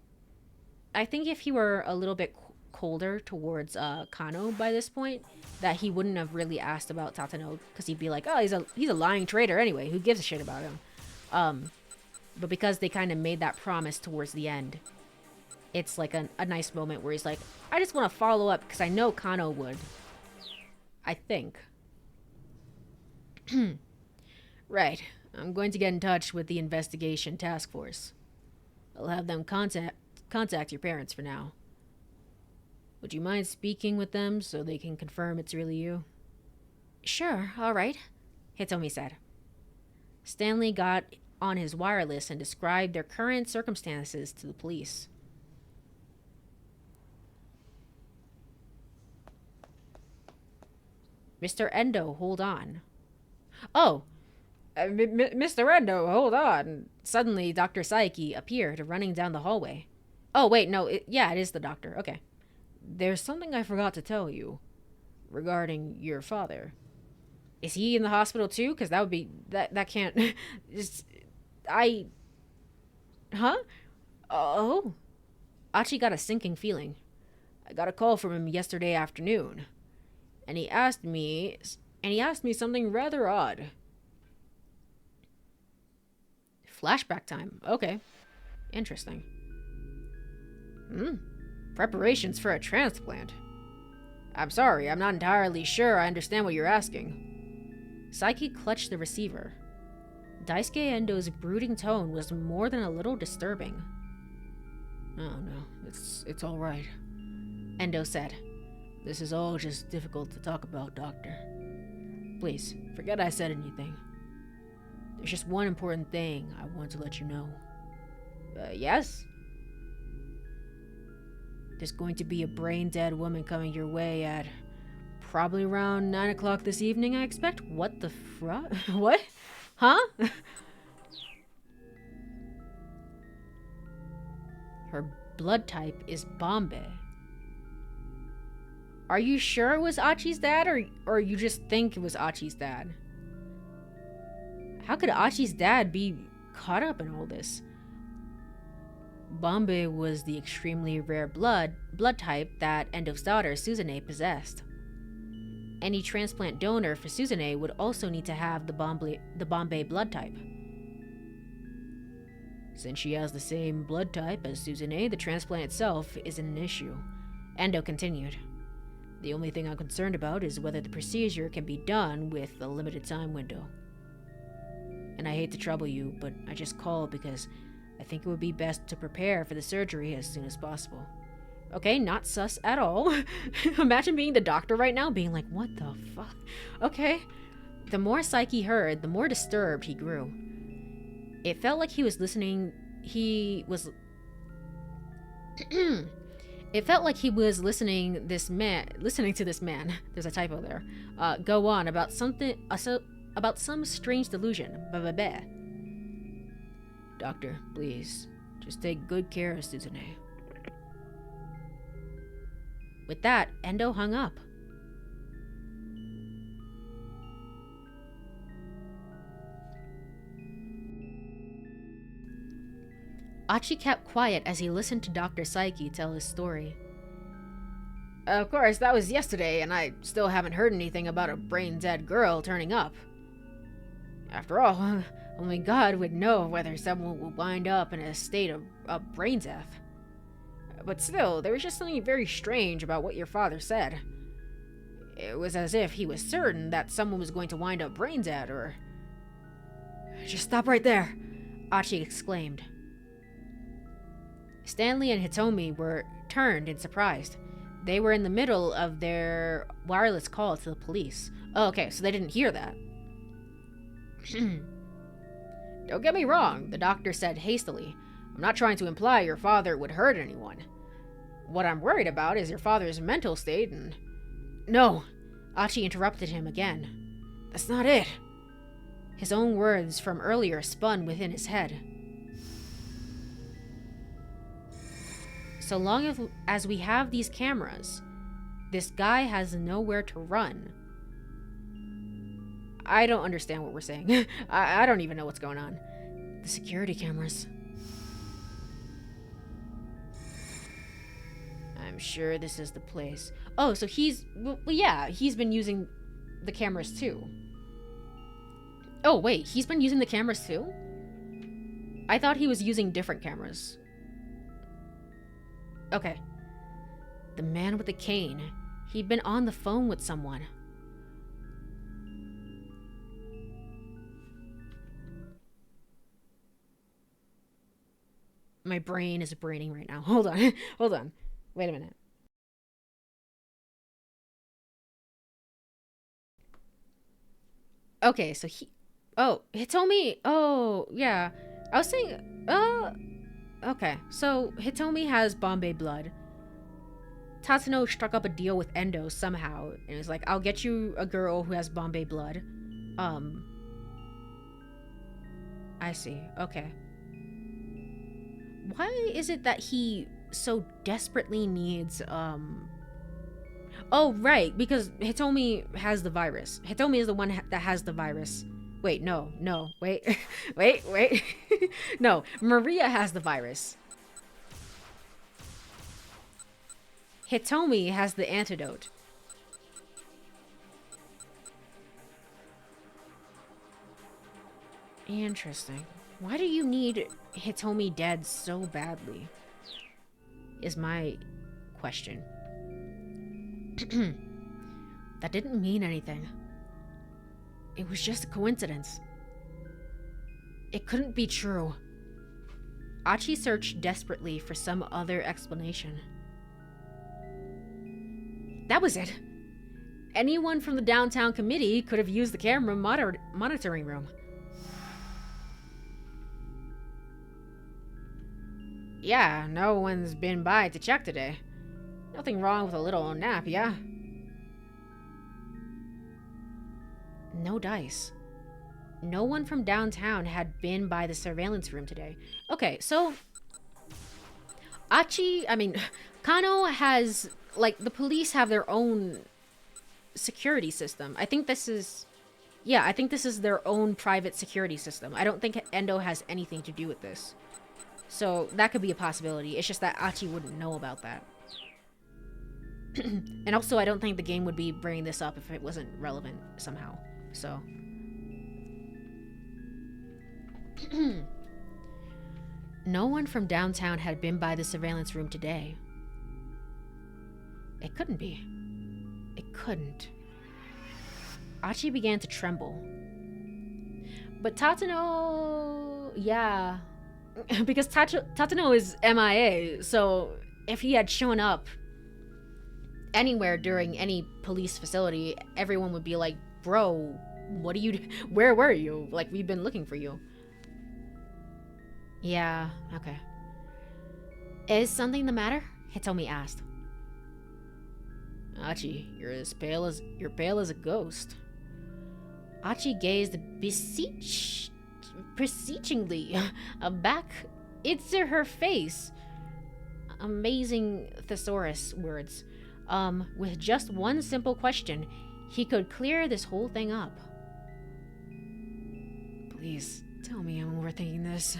if he were a little bit colder towards Kano by this point, that he wouldn't have really asked about Tatano, because he'd be like, oh, he's a lying traitor anyway. Who gives a shit about him? But because they kind of made that promise towards the end, it's like a nice moment where he's like, I just want to follow up because I know Kano would. I think. Right. I'm going to get in touch with the investigation task force. I'll have them contact your parents for now. Would you mind speaking with them so they can confirm it's really you? Sure, all right, Hitomi said. Stanley got on his wireless and described their current circumstances to the police. Mr. Endo, hold on. Oh, Mr. Endo, hold on. Suddenly, Dr. Saiki appeared, running down the hallway. Oh, wait, no, it is the doctor. Okay. There's something I forgot to tell you regarding your father. Is he in the hospital too? Because that would be... That can't... Huh? Oh? Achi got a sinking feeling. I got a call from him yesterday afternoon. And he asked me something rather odd. Flashback time. Okay. Interesting. Preparations for a transplant. I'm sorry, I'm not entirely sure I understand what you're asking. Saiki clutched the receiver. Daisuke Endo's brooding tone was more than a little disturbing. Oh no, it's alright, Endo said. This is all just difficult to talk about, Doctor. Please, forget I said anything. There's just one important thing I want to let you know. Yes? There's going to be a brain-dead woman coming your way at probably around 9 o'clock this evening, I expect? What the What? Huh? Her blood type is Bombay. Are you sure it was Achi's dad, or you just think it was Achi's dad? How could Achi's dad be caught up in all this? Bombay was the extremely rare blood type that Endo's daughter, Suzune, possessed. Any transplant donor for Suzune would also need to have the Bombay blood type. Since she has the same blood type as Suzune, the transplant itself isn't an issue. Endo continued. The only thing I'm concerned about is whether the procedure can be done with a limited time window. And I hate to trouble you, but I just called because I think it would be best to prepare for the surgery as soon as possible. Okay, not sus at all. Imagine being the doctor right now, being like, what the fuck? Okay. The more Saiki heard, the more disturbed he grew. It felt like he was listening. It felt like he was listening to this man. There's a typo there. Go on about about some strange delusion. Ba-ba-ba. Doctor, please, just take good care of Suzune. With that, Endo hung up. Achi kept quiet as he listened to Dr. Saiki tell his story. Of course, that was yesterday, and I still haven't heard anything about a brain-dead girl turning up. After all, only God would know whether someone will wind up in a state of brain death. But still, there was just something very strange about what your father said. It was as if he was certain that someone was going to wind up brain dead, or... Just stop right there, Achi exclaimed. Stanley and Hitomi were turned and surprised. They were in the middle of their wireless call to the police. Oh, okay, so they didn't hear that. Don't get me wrong, the doctor said hastily. I'm not trying to imply your father would hurt anyone. What I'm worried about is your father's mental state and... No, Achi interrupted him again. That's not it. His own words from earlier spun within his head. So long as we have these cameras, this guy has nowhere to run. I don't understand what we're saying. I don't even know what's going on. The security cameras. I'm sure this is the place. Oh, so well, yeah, he's been using the cameras too. Oh, wait, he's been using the cameras too? I thought he was using different cameras. Okay. The man with the cane. He'd been on the phone with someone. My brain is braining right now. Hold on. Hold on. Wait a minute. Okay, so Oh, Hitomi... Oh, yeah. I was saying... Okay, so Hitomi has Bombay blood. Tatsuno struck up a deal with Endo somehow, and was like, I'll get you a girl who has Bombay blood. I see. Okay. Why is it that he so desperately needs, Oh, right, because Hitomi has the virus. Hitomi is the one that has the virus. Wait, no, wait, wait. No, Maria has the virus. Hitomi has the antidote. Interesting. Why do you need Hitomi dead so badly? Is my question. That didn't mean anything. It was just a coincidence. It couldn't be true. Achi searched desperately for some other explanation. That was it. Anyone from the downtown committee could have used the camera monitoring room. Yeah, no one's been by to check today. Nothing wrong with a little nap, yeah? No dice. No one from downtown had been by the surveillance room today. Okay, so Kano has, like, the police have their own security system. I think this is their own private security system. I don't think Endo has anything to do with this. So that could be a possibility. It's just that Achi wouldn't know about that. And also, I don't think the game would be bringing this up if it wasn't relevant somehow. So... No one from downtown had been by the surveillance room today. It couldn't be. It couldn't. Achi began to tremble. But Tatano... Yeah. Because Tatano is MIA, so if he had shown up anywhere during any police facility, everyone would be like, bro, what are you... Where were you? Like, we've been looking for you. Yeah, okay. Is something the matter? Hitomi asked. Achi, you're pale as a ghost. Achi gazed beseechingly back into her face. Amazing thesaurus words. With just one simple question, he could clear this whole thing up. Please, tell me I'm overthinking this.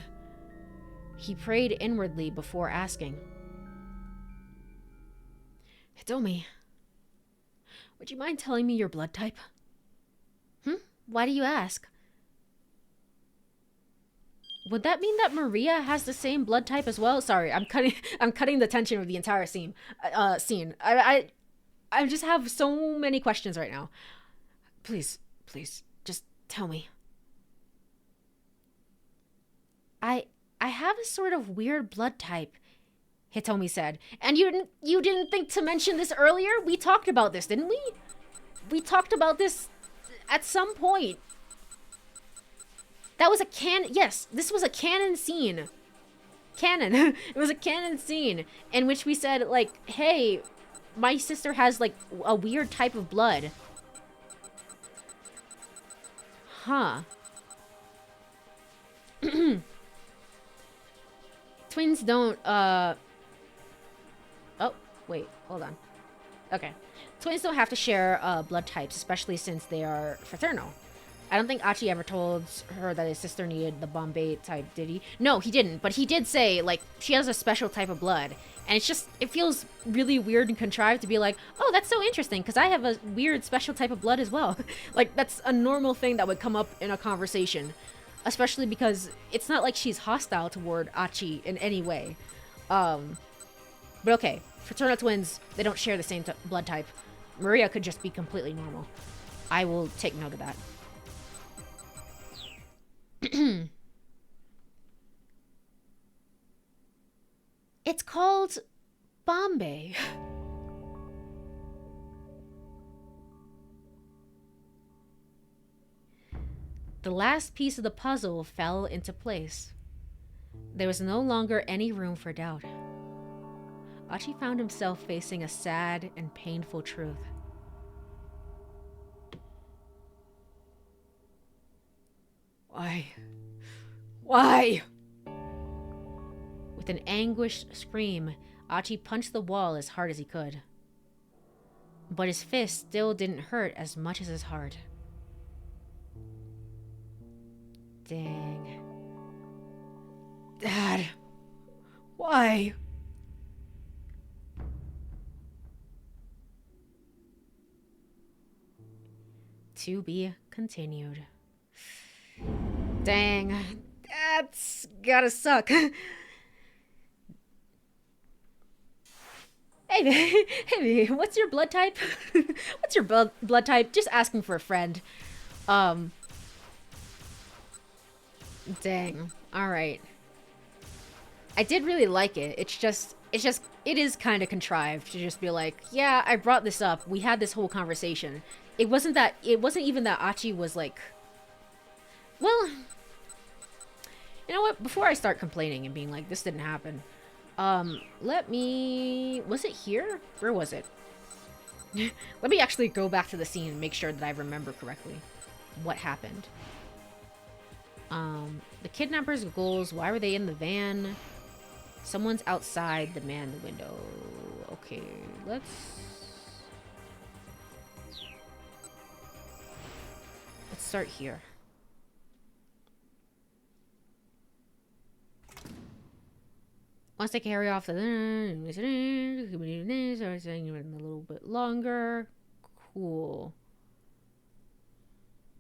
He prayed inwardly before asking. Hitomi, would you mind telling me your blood type? Why do you ask? Would that mean that Maria has the same blood type as well? Sorry, I'm cutting the tension of the entire scene. I just have so many questions right now. Please, just tell me. I have a sort of weird blood type, Hitomi said. And you didn't think to mention this earlier? We talked about this, didn't we? We talked about this at some point. That was a yes, this was a canon scene. It was a canon scene in which we said, like, hey, my sister has, like, a weird type of blood. Huh. Twins don't, oh, wait, hold on. Okay. Twins don't have to share blood types, especially since they are fraternal. I don't think Achi ever told her that his sister needed the Bombay type, did he? No, he didn't, but he did say, like, she has a special type of blood. And it's just, it feels really weird and contrived to be like, oh, that's so interesting, because I have a weird special type of blood as well. Like, that's a normal thing that would come up in a conversation. Especially because it's not like she's hostile toward Achi in any way. But okay, fraternal twins, they don't share the same blood type. Maria could just be completely normal. I will take note of that. It's called Bombay. The last piece of the puzzle fell into place. There was no longer any room for doubt. Achi found himself facing a sad and painful truth. Why? With an anguished scream, Achi punched the wall as hard as he could. But his fist still didn't hurt as much as his heart. Dang. Dad. Why? To be continued. Dang. That's gotta suck. Hey, what's your blood type? What's your blood type? Just asking for a friend. Um, dang. All right. I did really like it. It is kind of contrived to just be like, yeah, I brought this up. We had this whole conversation. It wasn't even that Achi was like, well, you know what? Before I start complaining and being like, this didn't happen, let me, was it here? Where was it? Let me actually go back to the scene and make sure that I remember correctly what happened. The kidnappers' goals, why were they in the van? Someone's outside the man in the window. Okay, let's start here. Once they carry off the a little bit longer. Cool.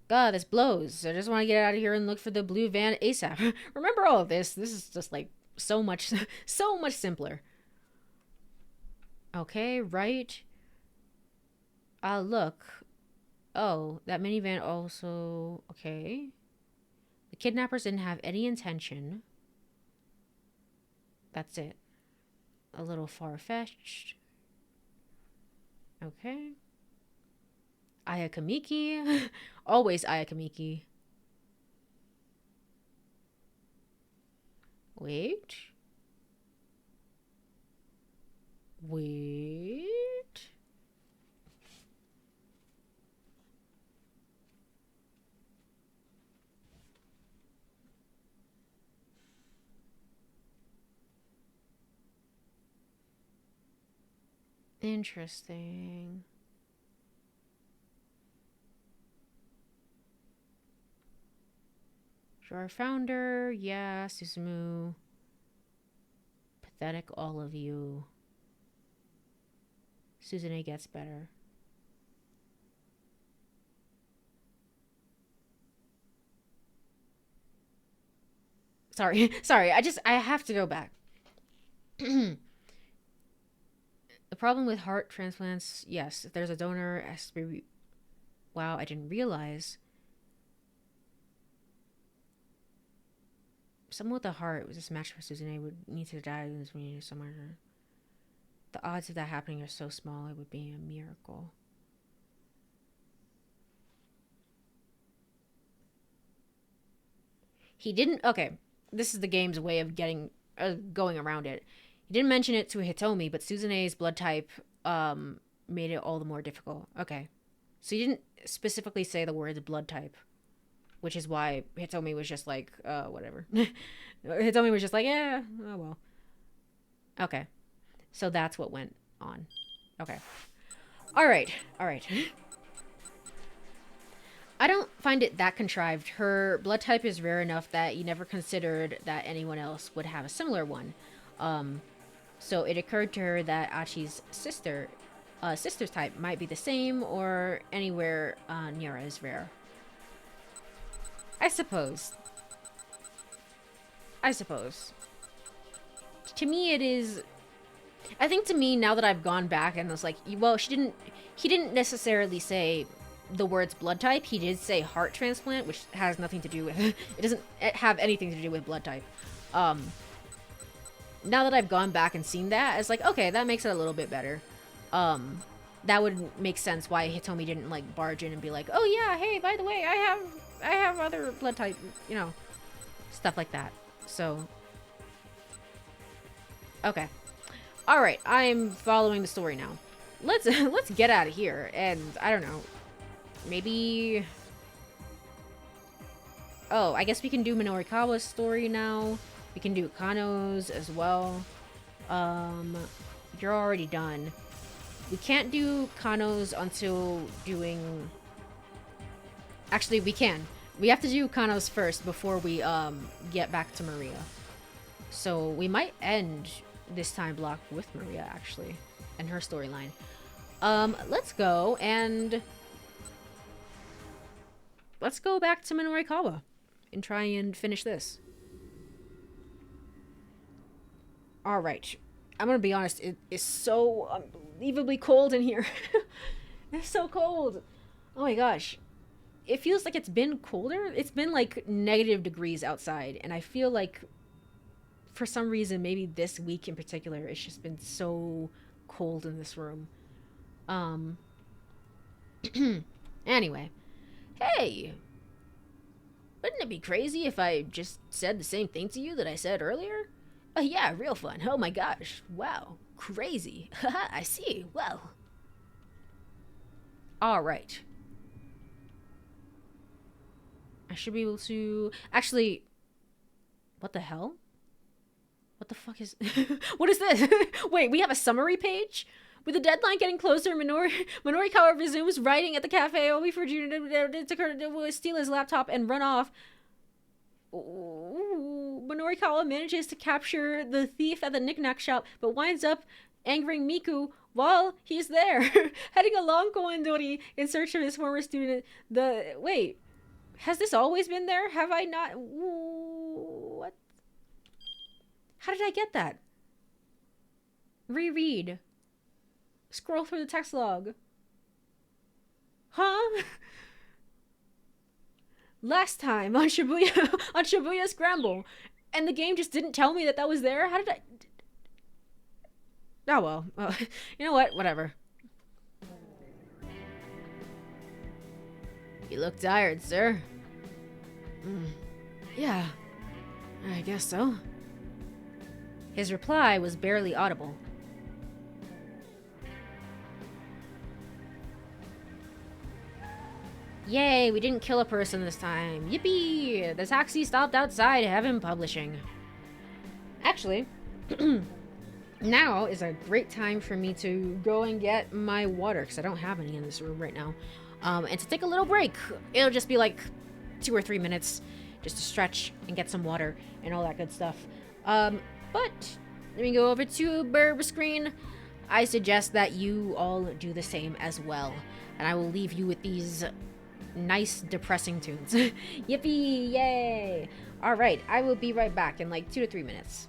God, this blows. I just want to get out of here and look for the blue van ASAP. Remember all of this? This is just like so much simpler. Okay, right. Look. Oh, that minivan also... Okay. The kidnappers didn't have any intention. That's it. A little far-fetched. Okay. Ayakamiki. Always Ayakamiki. Wait. Wait. Interesting. You're our founder. Yeah, Susumu. Pathetic, all of you. Suzune gets better. Sorry, sorry. I have to go back. The problem with heart transplants, yes, if there's a donor, it has to be... Wow, I didn't realize. Someone with a heart was this match for Suzune would need to die in this community somewhere. The odds of that happening are so small, it would be a miracle. He didn't... Okay, this is the game's way of going around it. He didn't mention it to Hitomi, but Suzune's blood type made it all the more difficult. Okay. So he didn't specifically say the words blood type, which is why Hitomi was just like, whatever. Hitomi was just like, yeah, oh well. Okay. So that's what went on. Okay. Alright, alright. I don't find it that contrived. Her blood type is rare enough that you never considered that anyone else would have a similar one. So it occurred to her that Achi's sister's type might be the same or anywhere near as rare. I suppose. To me, it is... I think to me, now that I've gone back and was like, well, he didn't necessarily say the words blood type. He did say heart transplant, which has nothing to do with... It doesn't have anything to do with blood type. Now that I've gone back and seen that, it's like, okay, that makes it a little bit better. That would make sense why Hitomi didn't, like, barge in and be like, oh yeah, hey, by the way, I have other blood type, you know, stuff like that. So, okay. Alright, I'm following the story now. Let's get out of here, and, I don't know, maybe... Oh, I guess we can do Minorikawa's story now. We can do Kano's as well. You're already done. We can't do Kano's until doing... Actually, we can. We have to do Kano's first before we get back to Maria. So we might end this time block with Maria, actually, and her storyline. Let's go and... Let's go back to Minorikawa and try and finish this. Alright. I'm gonna be honest, it is so unbelievably cold in here. It's so cold. Oh my gosh. it feels like it's been colder. It's been like negative degrees outside, and I feel like for some reason, maybe this week in particular, it's just been so cold in this room. Um. Anyway, hey, wouldn't it be crazy if I just said the same thing to you that I said earlier? Yeah, real fun. Oh my gosh. Wow. Crazy. Haha, I see. Well. Alright. I should be able to... Actually... What the hell? What the fuck is... What is this? Wait, we have a summary page? With the deadline getting closer, Minorikawa resumes writing at the cafe only for Junior to steal his laptop and run off. Minorikawa manages to capture the thief at the knickknack shop, but winds up angering Miku while he's there, heading along Koendori in search of his former student. Wait, has this always been there? Have I not? What? How did I get that? Reread. Scroll through the text log. Huh? Last time on Shibuya Scramble, and the game just didn't tell me that was there. How did I? Oh well. You know what? Whatever. You look tired, sir. Yeah, I guess so. His reply was barely audible. Yay, we didn't kill a person this time. Yippee! The taxi stopped outside Heaven Publishing. Actually, now is a great time for me to go and get my water, because I don't have any in this room right now. And to take a little break. It'll just be like 2 or 3 minutes just to stretch and get some water and all that good stuff. But let me go over to Burb Screen. I suggest that you all do the same as well. And I will leave you with these nice depressing tunes. Yippee! Yay! Alright, I will be right back in like 2 to 3 minutes.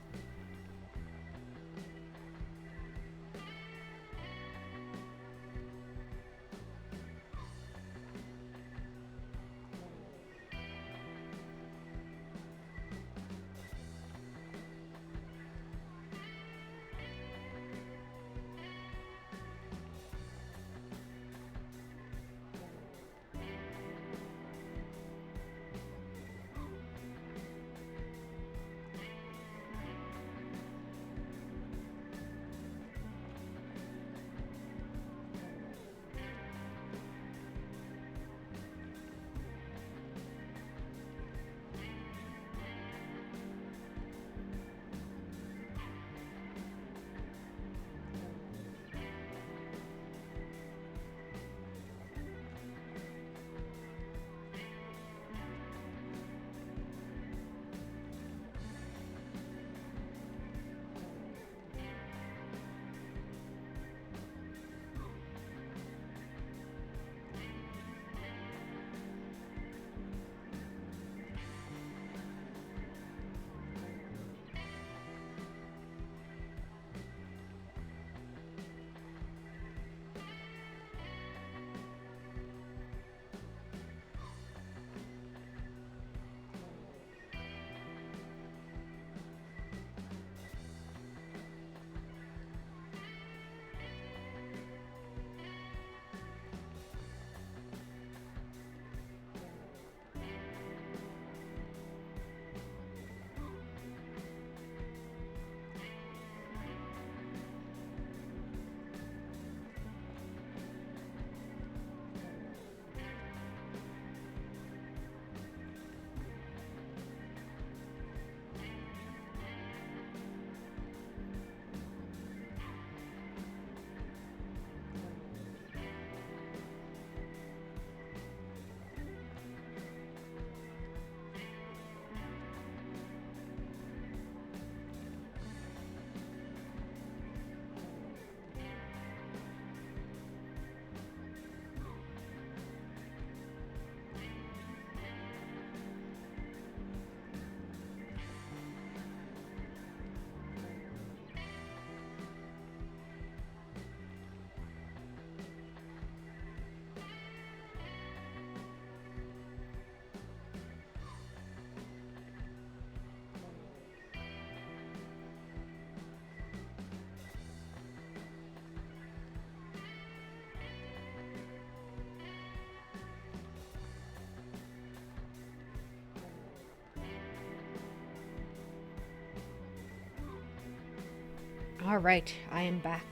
Alright, I am back.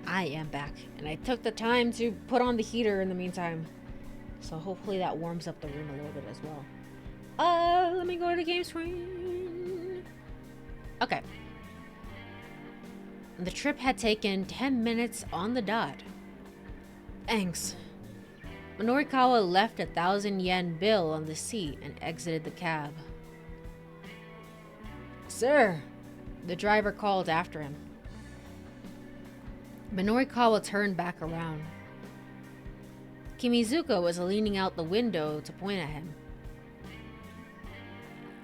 I am back. And I took the time to put on the heater in the meantime. So hopefully that warms up the room a little bit as well. Let me go to the game screen. Okay. The trip had taken 10 minutes on the dot. Thanks. Minorikawa left a 1,000 yen bill on the seat and exited the cab. Sir, the driver called after him. Minorikawa turned back around. Kimizuka was leaning out the window to point at him.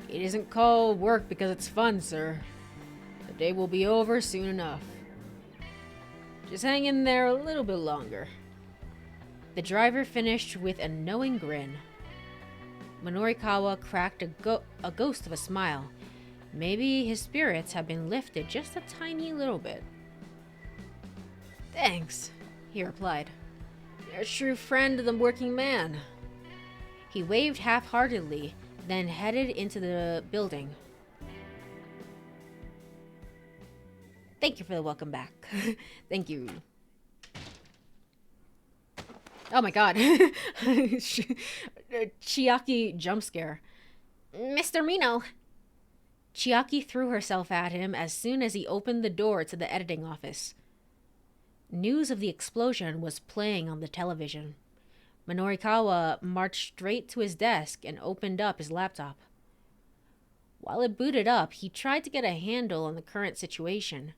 It isn't called work because it's fun, sir. The day will be over soon enough. Just hang in there a little bit longer. The driver finished with a knowing grin. Minorikawa cracked a ghost of a smile. Maybe his spirits had been lifted just a tiny little bit. Thanks, he replied. You're a true friend of the working man. He waved half-heartedly, then headed into the building. Thank you for the welcome back. Thank you. Oh my god. Chiaki jump scare. Mr. Mino. Chiaki threw herself at him as soon as he opened the door to the editing office. News of the explosion was playing on the television. Minorikawa marched straight to his desk and opened up his laptop. While it booted up, he tried to get a handle on the current situation.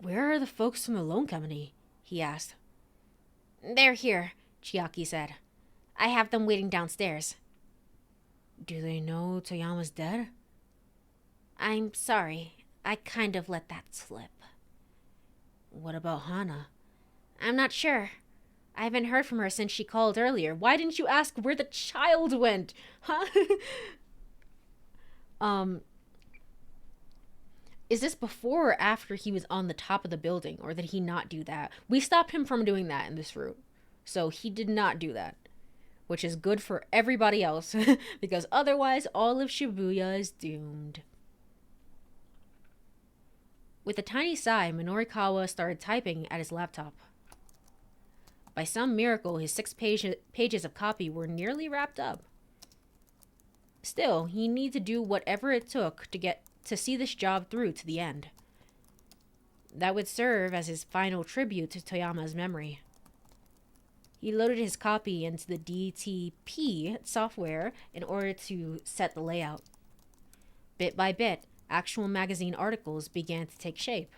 Where are the folks from the loan company? He asked. They're here, Chiaki said. I have them waiting downstairs. Do they know Toyama's dead? I'm sorry. I kind of let that slip. What about Hana? I'm not sure. I haven't heard from her since she called earlier. Why didn't you ask where the child went? Huh? Is this before or after he was on the top of the building? Or did he not do that? We stopped him from doing that in this route. So he did not do that. Which is good for everybody else. Because otherwise, all of Shibuya is doomed. With a tiny sigh, Minorikawa started typing at his laptop. By some miracle, his 6 pages of copy were nearly wrapped up. Still, he needed to do whatever it took to see this job through to the end. That would serve as his final tribute to Toyama's memory. He loaded his copy into the DTP software in order to set the layout. Bit by bit, actual magazine articles began to take shape.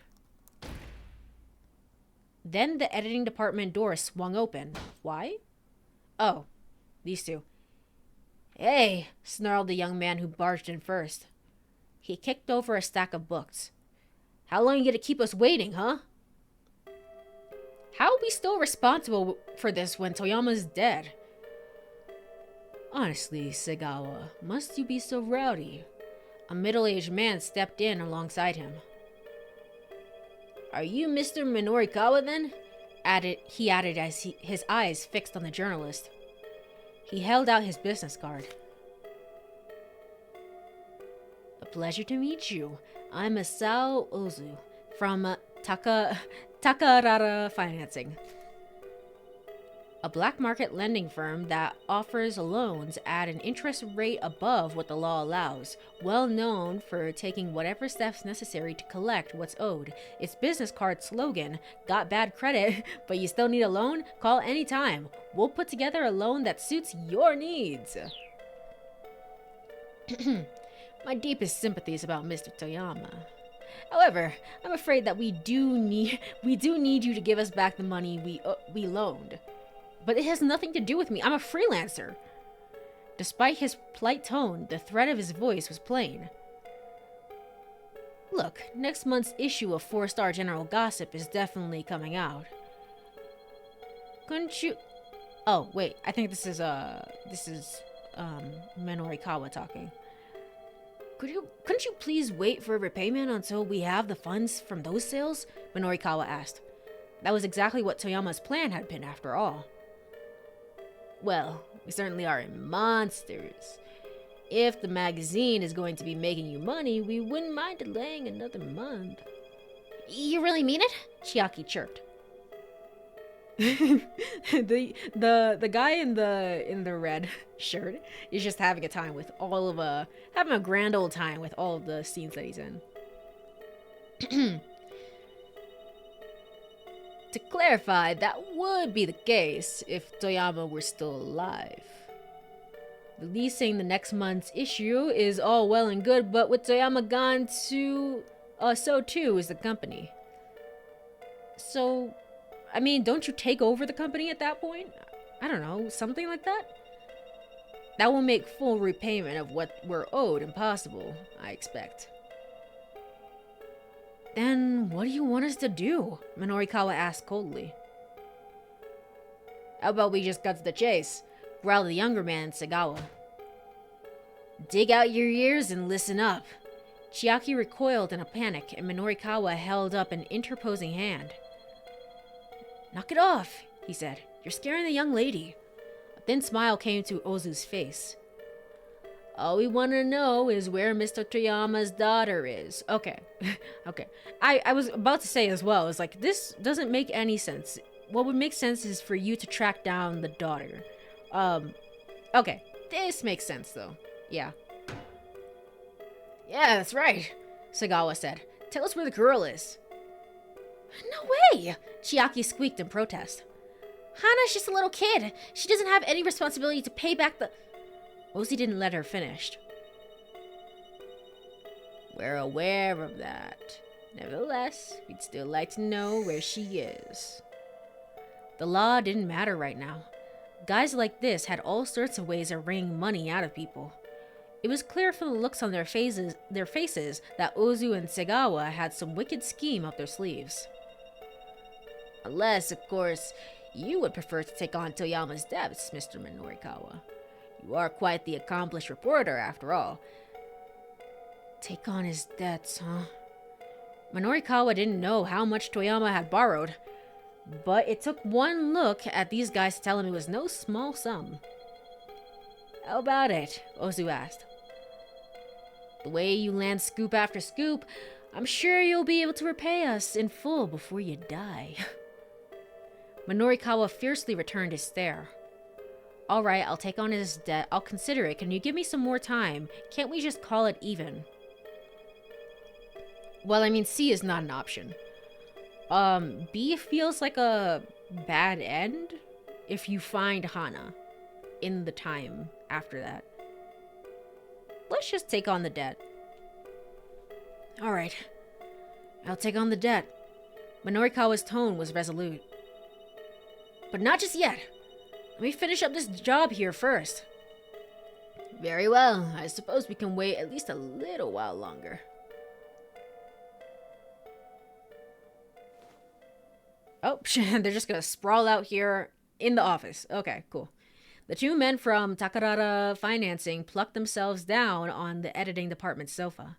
Then the editing department door swung open. Why? Oh, these two. Hey, snarled the young man who barged in first. He kicked over a stack of books. How long you gonna keep us waiting, huh? How are we still responsible for this when Toyama's dead? Honestly, Segawa, must you be so rowdy? A middle-aged man stepped in alongside him. Are you Mr. Minorikawa then? He added as his eyes fixed on the journalist. He held out his business card. A pleasure to meet you. I'm Asao Ozu from Takarara Financing, a black market lending firm that offers loans at an interest rate above what the law allows, well known for taking whatever steps necessary to collect what's owed. Its business card slogan, got bad credit, but you still need a loan? Call anytime. We'll put together a loan that suits your needs. My deepest sympathies about Mr. Toyama. However, I'm afraid that we do need you to give us back the money we loaned. But it has nothing to do with me. I'm a freelancer. Despite his polite tone, the threat of his voice was plain. Look, next month's issue of 4-Star General Gossip is definitely coming out. Couldn't you... Oh, wait. I think this is Minorikawa talking. Couldn't you please wait for repayment until we have the funds from those sales? Minorikawa asked. That was exactly what Toyama's plan had been, after all. Well, we certainly are monsters. If the magazine is going to be making you money, we wouldn't mind delaying another month. You really mean it? Chiaki chirped. the guy in the red shirt is just having a time with all of having a grand old time with all of the scenes that he's in. To clarify, that would be the case if Toyama were still alive. Releasing the next month's issue is all well and good, but with Toyama gone to so too is the company. So, I mean, don't you take over the company at that point? I don't know, something like that? That will make full repayment of what we're owed impossible, I expect. Then what do you want us to do? Minorikawa asked coldly. How about we just cut to the chase? Growled the younger man, Segawa. Dig out your ears and listen up. Chiaki recoiled in a panic, and Minorikawa held up an interposing hand. Knock it off, he said. You're scaring the young lady. A thin smile came to Ozu's face. All we want to know is where Mr. Toyama's daughter is. Okay. Okay. I was about to say as well, it's like, this doesn't make any sense. What would make sense is for you to track down the daughter. Okay. This makes sense, though. Yeah. Yeah, that's right, Segawa said. Tell us where the girl is. No way! Chiaki squeaked in protest. Hana's just a little kid. She doesn't have any responsibility to pay back the... Ozu didn't let her finish. We're aware of that. Nevertheless, we'd still like to know where she is. The law didn't matter right now. Guys like this had all sorts of ways of wringing money out of people. It was clear from the looks on their faces that Ozu and Segawa had some wicked scheme up their sleeves. Unless, of course, you would prefer to take on Toyama's debts, Mr. Minorikawa. You are quite the accomplished reporter, after all. Take on his debts, huh? Minorikawa didn't know how much Toyama had borrowed, but it took one look at these guys to tell him it was no small sum. How about it? Ozu asked. The way you land scoop after scoop, I'm sure you'll be able to repay us in full before you die. Minorikawa fiercely returned his stare. Alright, I'll take on his debt. I'll consider it. Can you give me some more time? Can't we just call it even? Well, I mean, C is not an option. B feels like a bad end if you find Hana in the time after that. Let's just take on the debt. Alright. I'll take on the debt. Minorikawa's tone was resolute. But not just yet. Let me finish up this job here first. Very well. I suppose we can wait at least a little while longer. Oh, they're just gonna sprawl out here in the office. Okay, cool. The two men from Takarada Financing plucked themselves down on the editing department's sofa.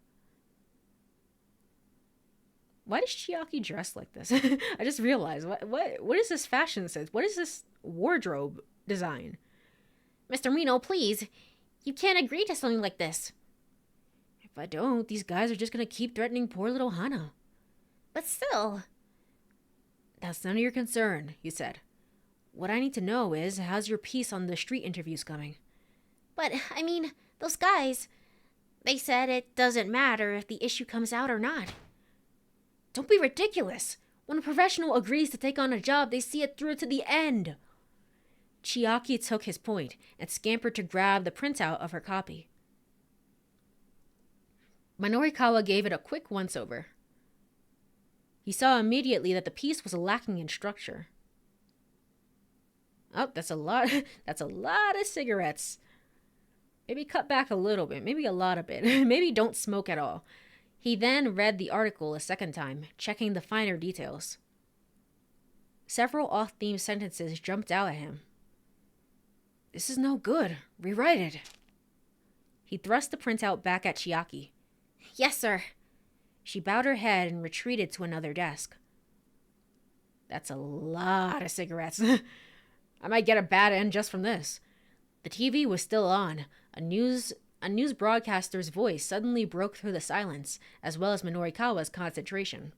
Why does Chiaki dress like this? I just realized. What is this fashion sense? What is this wardrobe design? Mr. Reno, please. You can't agree to something like this. If I don't, these guys are just gonna keep threatening poor little Hana. But still... That's none of your concern, he said. What I need to know is, how's your piece on the street interviews coming? But, I mean, those guys... They said it doesn't matter if the issue comes out or not. Don't be ridiculous. When a professional agrees to take on a job, they see it through to the end. Chiaki took his point and scampered to grab the printout of her copy. Minorikawa gave it a quick once-over. He saw immediately that the piece was lacking in structure. Oh, that's a lot. That's a lot of cigarettes. Maybe cut back a little bit. Maybe a lot of it. Maybe don't smoke at all. He then read the article a second time, checking the finer details. Several off-theme sentences jumped out at him. This is no good. Rewrite it. He thrust the printout back at Chiaki. Yes, sir. She bowed her head and retreated to another desk. That's a lot of cigarettes. I might get a bad end just from this. The TV was still on. A news A news broadcaster's voice suddenly broke through the silence, as well as Minorikawa's concentration.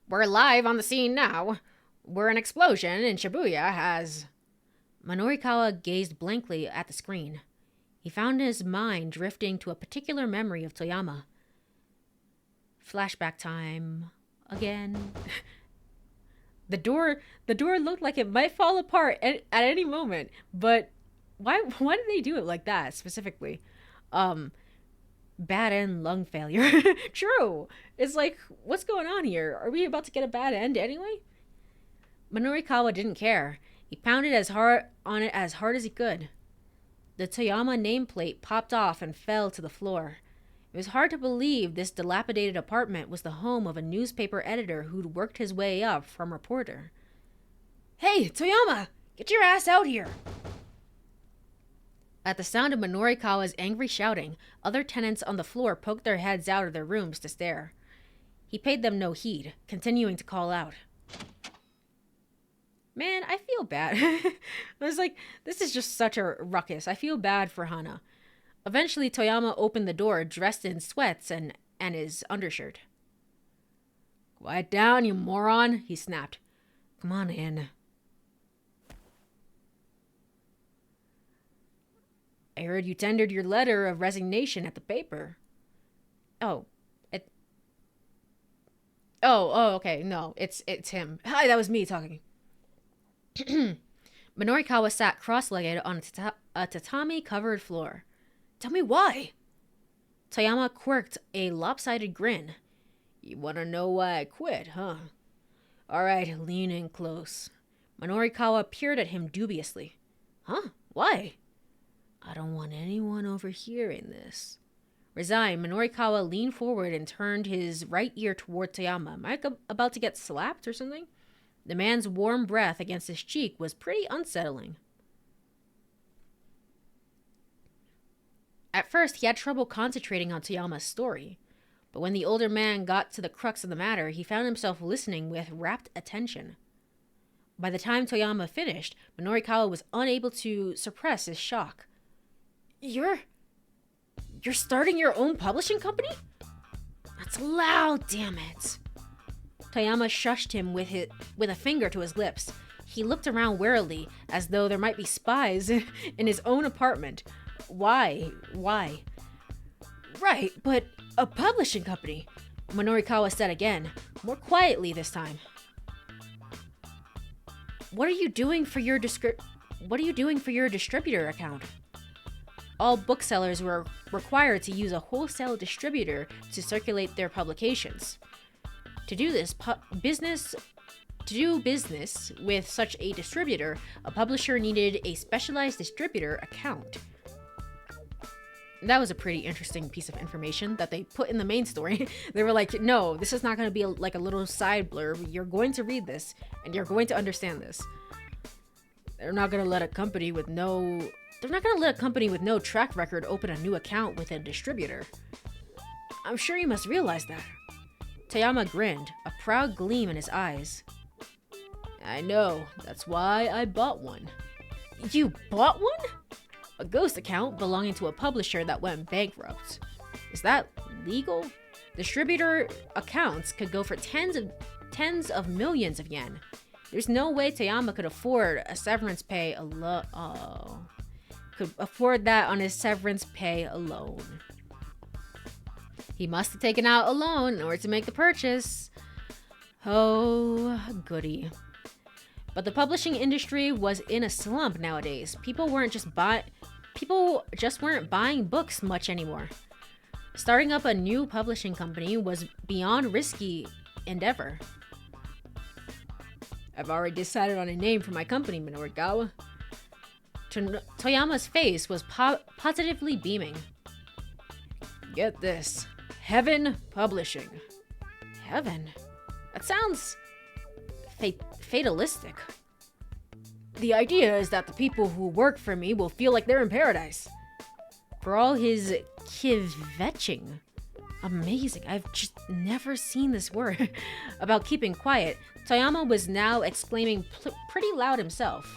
We're live on the scene now, where an explosion in Shibuya has... Minorikawa gazed blankly at the screen. He found his mind drifting to a particular memory of Toyama. Flashback time. Again. The door looked like it might fall apart at any moment, but why did they do it like that specifically? Bad end, lung failure. True. It's like, what's going on here? Are we about to get a bad end anyway? Minorikawa didn't care. He pounded as hard as he could. The Toyama nameplate popped off and fell to the floor. It was hard to believe this dilapidated apartment was the home of a newspaper editor who'd worked his way up from reporter. Hey, Toyama! Get your ass out here! At the sound of Minorikawa's angry shouting, other tenants on the floor poked their heads out of their rooms to stare. He paid them no heed, continuing to call out. Man, I feel bad. I was like, this is just such a ruckus. I feel bad for Hana. Eventually, Toyama opened the door, dressed in sweats and his undershirt. Quiet down, you moron, he snapped. Come on in. I heard you tendered your letter of resignation at the paper. Oh, okay, no, it's him. Hi, that was me talking. Minorikawa sat cross-legged on a tatami-covered floor. Tell me why. Toyama quirked a lopsided grin. You want to know why I quit, huh? All right, lean in close. Minorikawa peered at him dubiously. Huh? Why? I don't want anyone overhearing this. Resigned, Minorikawa leaned forward and turned his right ear toward Toyama. Am I about to get slapped or something? The man's warm breath against his cheek was pretty unsettling. At first, he had trouble concentrating on Toyama's story, but when the older man got to the crux of the matter, he found himself listening with rapt attention. By the time Toyama finished, Minorikawa was unable to suppress his shock. You're starting your own publishing company? That's loud, damn it. Toyama shushed him with a finger to his lips. He looked around warily, as though there might be spies in his own apartment. Why? Right, but a publishing company, Minorikawa said again, more quietly this time. What are you doing for your distributor account? All booksellers were required to use a wholesale distributor to circulate their publications. To do business with such a distributor, a publisher needed a specialized distributor account. That was a pretty interesting piece of information that they put in the main story. They were like, no, this is not going to be like a little side blurb. You're going to read this, and you're going to understand this. They're not going to let a company with no track record open a new account with a distributor. I'm sure you must realize that. Toyama grinned, a proud gleam in his eyes. I know, that's why I bought one. You bought one? A ghost account belonging to a publisher that went bankrupt. Is that legal? Distributor accounts could go for tens of millions of yen. There's no way Toyama could afford a severance pay could afford that on his severance pay alone. He must have taken out a loan in order to make the purchase. Oh, goody. But the publishing industry was in a slump nowadays. People just weren't buying books much anymore. Starting up a new publishing company was beyond risky endeavor. I've already decided on a name for my company, Minorikawa. Toyama's face was positively beaming. Get this. Heaven Publishing. Heaven? That sounds fatalistic. The idea is that the people who work for me will feel like they're in paradise. For all his kvetching. Amazing. I've just never seen this word. About keeping quiet, Toyama was now exclaiming pretty loud himself.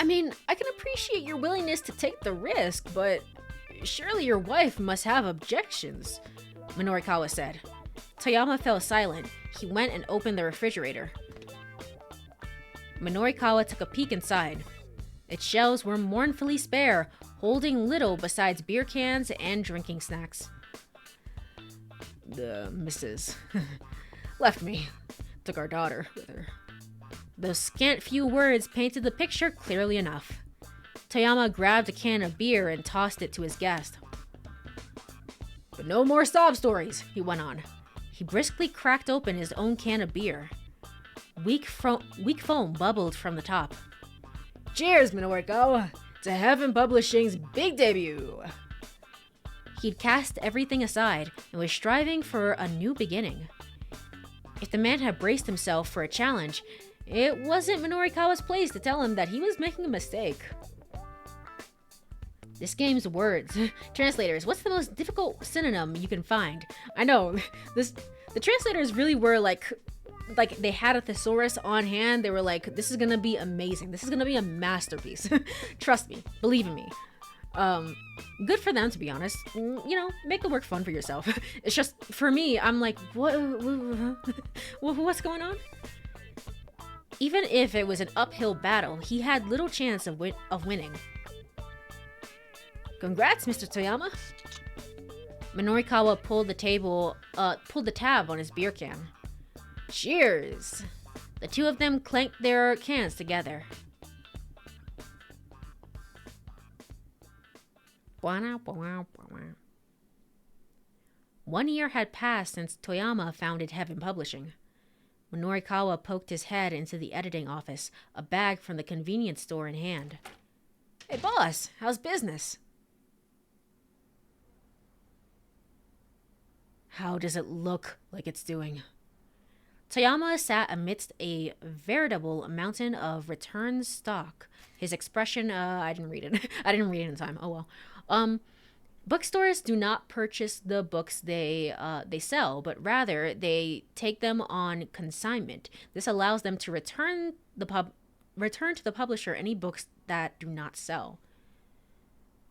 I mean, I can appreciate your willingness to take the risk, but surely your wife must have objections, Minorikawa said. Toyama fell silent. He went and opened the refrigerator. Minorikawa took a peek inside. Its shelves were mournfully spare, holding little besides beer cans and drinking snacks. The missus left me, took our daughter with her. Those scant few words painted the picture clearly enough. Toyama grabbed a can of beer and tossed it to his guest. But no more sob stories, he went on. He briskly cracked open his own can of beer. Weak foam bubbled from the top. Cheers, Minorikawa, to Heaven Publishing's big debut! He'd cast everything aside and was striving for a new beginning. If the man had braced himself for a challenge, it wasn't Minorikawa's place to tell him that he was making a mistake. This game's words. Translators, what's the most difficult synonym you can find? I know, the translators really were like they had a thesaurus on hand. They were like, this is gonna be amazing. This is gonna be a masterpiece. Trust me, believe in me. Good for them, to be honest. You know, make the work fun for yourself. It's just, for me, I'm like, what's going on? Even if it was an uphill battle, he had little chance of winning. Congrats, Mr. Toyama. Minorikawa pulled the tab on his beer can. Cheers! The two of them clanked their cans together. 1 year had passed since Toyama founded Heaven Publishing. Minorikawa poked his head into the editing office, a bag from the convenience store in hand. Hey boss, how's business? How does it look like it's doing? Toyama sat amidst a veritable mountain of returned stock. His expression, I didn't read it. I didn't read it in time. Oh well. Bookstores do not purchase the books they sell, but rather they take them on consignment. This allows them to return to the publisher any books that do not sell.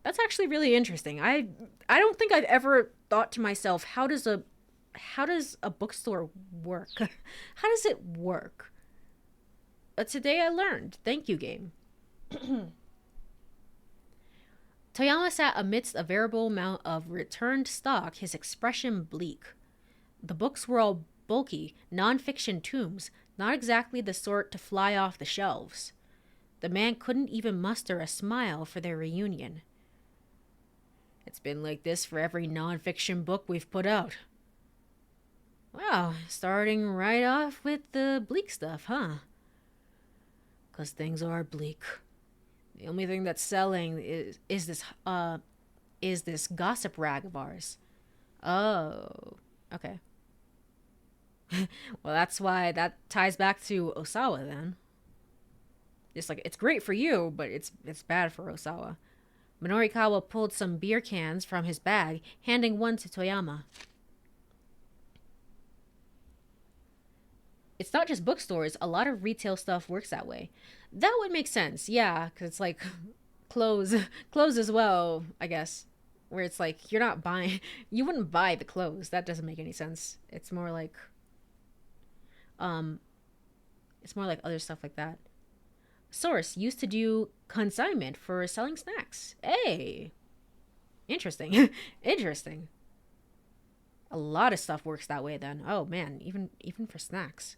That's actually really interesting. I don't think I've ever thought to myself, how does a bookstore work? How does it work? Today I learned. Thank you, game. Toyama sat amidst a veritable amount of returned stock, his expression bleak. The books were all bulky, non-fiction tomes, not exactly the sort to fly off the shelves. The man couldn't even muster a smile for their reunion. It's been like this for every non-fiction book we've put out. Wow, starting right off with the bleak stuff, huh? 'Cause things are bleak. The only thing that's selling is this gossip rag of ours. Oh, okay. Well, that's why that ties back to Osawa then. It's like, it's great for you, but it's bad for Osawa. Minorikawa pulled some beer cans from his bag, handing one to Toyama. It's not just bookstores. A lot of retail stuff works that way. That would make sense, yeah, because it's like clothes as well, I guess. Where it's like, you're not buying, you wouldn't buy the clothes. That doesn't make any sense. It's more like other stuff like that. Source used to do consignment for selling snacks. Hey, interesting. Interesting. A lot of stuff works that way then. Oh man, even for snacks.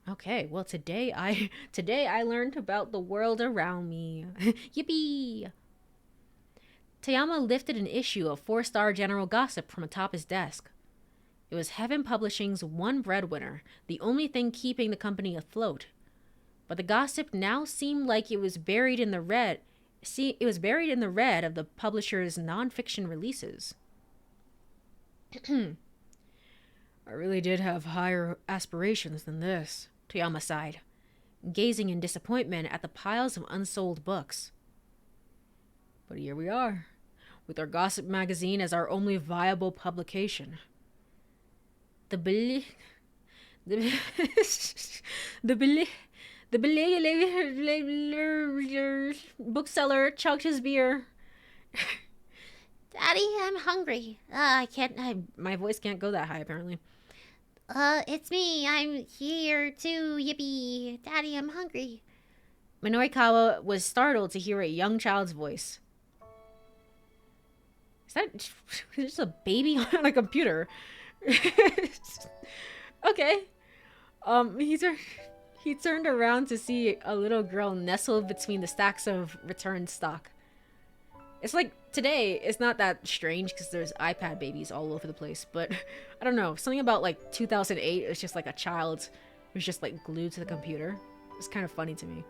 Okay, well today I learned about the world around me. Yippee! Toyama lifted an issue of 4-star general gossip from atop his desk. It was Heaven Publishing's one breadwinner, the only thing keeping the company afloat. But the gossip now seemed like it was buried in the red. It was buried in the red of the publisher's non-fiction releases. I really did have higher aspirations than this, Toyama sighed, gazing in disappointment at the piles of unsold books. But here we are, with our gossip magazine as our only viable publication. The The bookseller chugged his beer. Daddy, I'm hungry. My voice can't go that high, apparently. It's me. I'm here too. Yippee. Daddy, I'm hungry. Minorikawa was startled to hear a young child's voice. Is that just a baby on a computer? Okay. He turned around to see a little girl nestled between the stacks of returned stock. It's like today, it's not that strange because there's iPad babies all over the place, but I don't know, something about like 2008, it's just like a child who's just like glued to the computer. It's kind of funny to me.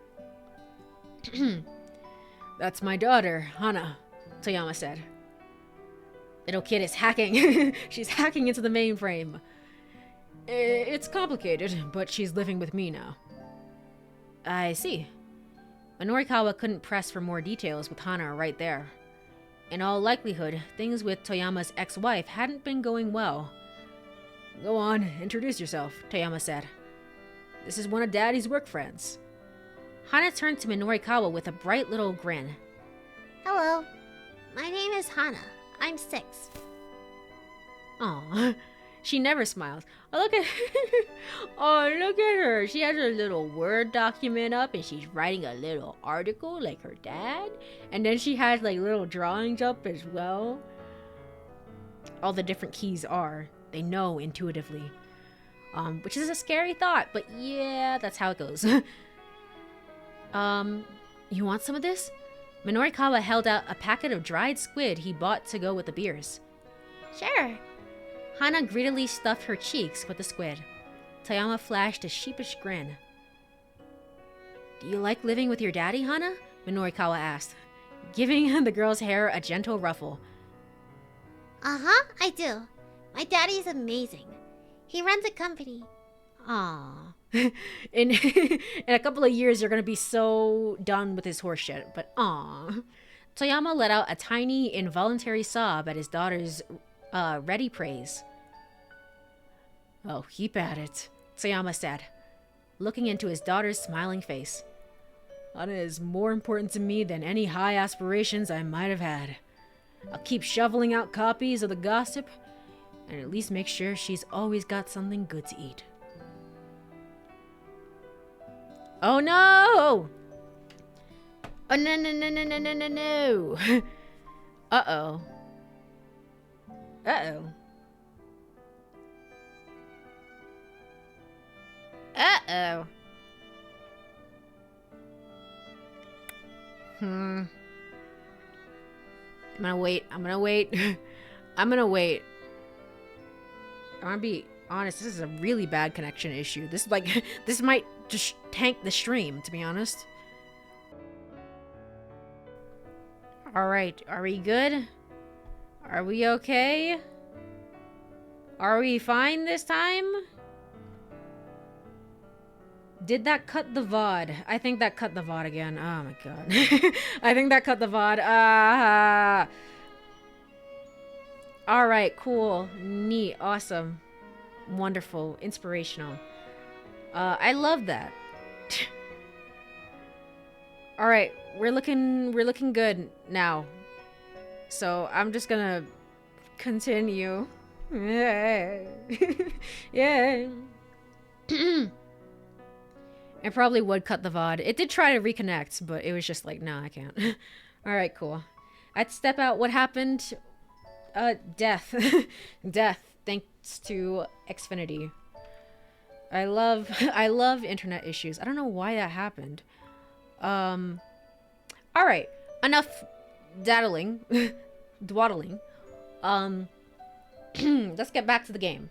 That's my daughter, Hana, Toyama said. Little kid is hacking. She's hacking into the mainframe. It's complicated, but she's living with me now. I see. Minorikawa couldn't press for more details with Hana right there. In all likelihood, things with Toyama's ex-wife hadn't been going well. Go on, introduce yourself, Toyama said. This is one of Daddy's work friends. Hana turned to Minorikawa with a bright little grin. Hello. My name is Hana. I'm 6. Aw, she never smiles. Oh, look at oh, look at her. She has her little Word document up and she's writing a little article like her dad. And then she has like little drawings up as well. All the different keys are. They know intuitively. Which is a scary thought, but yeah, that's how it goes. You want some of this? Minorikawa held out a packet of dried squid he bought to go with the beers. Sure. Hana greedily stuffed her cheeks with the squid. Toyama flashed a sheepish grin. Do you like living with your daddy, Hana? Minorikawa asked, giving the girl's hair a gentle ruffle. Uh-huh, I do. My daddy's amazing. He runs a company. Aww. In a couple of years, you're gonna be so done with his horseshit, but aww. Toyama let out a tiny, involuntary sob at his daughter's ready praise. Oh, keep at it, Toyama said, looking into his daughter's smiling face. Hana is more important to me than any high aspirations I might have had. I'll keep shoveling out copies of the gossip, and at least make sure she's always got something good to eat. Oh no! Oh no no no no no no no no! Uh-oh. Uh-oh. Uh-oh. I'm gonna wait. I'm gonna wait. I'm gonna wait. I'm gonna be honest, this is a really bad connection issue. This like this might just tank the stream, to be honest. Alright, are we good? Are we okay? Are we fine this time? Did that cut the VOD? I think that cut the VOD again. Oh my god. I think that cut the VOD. Alright, cool. Neat. Awesome. Wonderful. Inspirational. I love that. Alright, we're looking good now. So I'm just gonna continue. Yeah. Yeah. I probably would cut the VOD. It did try to reconnect, but it was just like, no, I can't. Alright, cool. I'd step out. What happened? Death. Death, thanks to Xfinity. I love internet issues. I don't know why that happened. Alright. Enough daddling. Dwaddling. Let's get back to the game.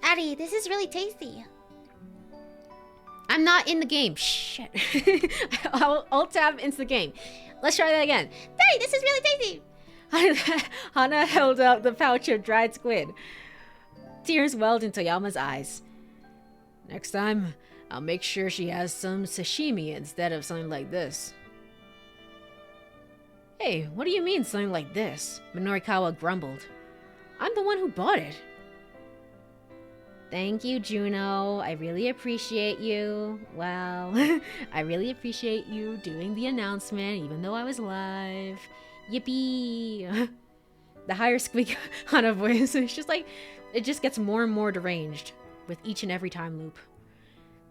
Daddy, this is really tasty. I'm not in the game. Shit. I'll tab into the game. Let's try that again. Daddy, this is really tasty. Hana held out the pouch of dried squid. Tears welled into Toyama's eyes. Next time, I'll make sure she has some sashimi instead of something like this. Hey, what do you mean something like this? Minorikawa grumbled. I'm the one who bought it. Thank you, Juno. I really appreciate you. Wow. I really appreciate you doing the announcement, even though I was live. Yippee! The higher squeak on a voice, it's just like, it just gets more and more deranged with each and every time loop.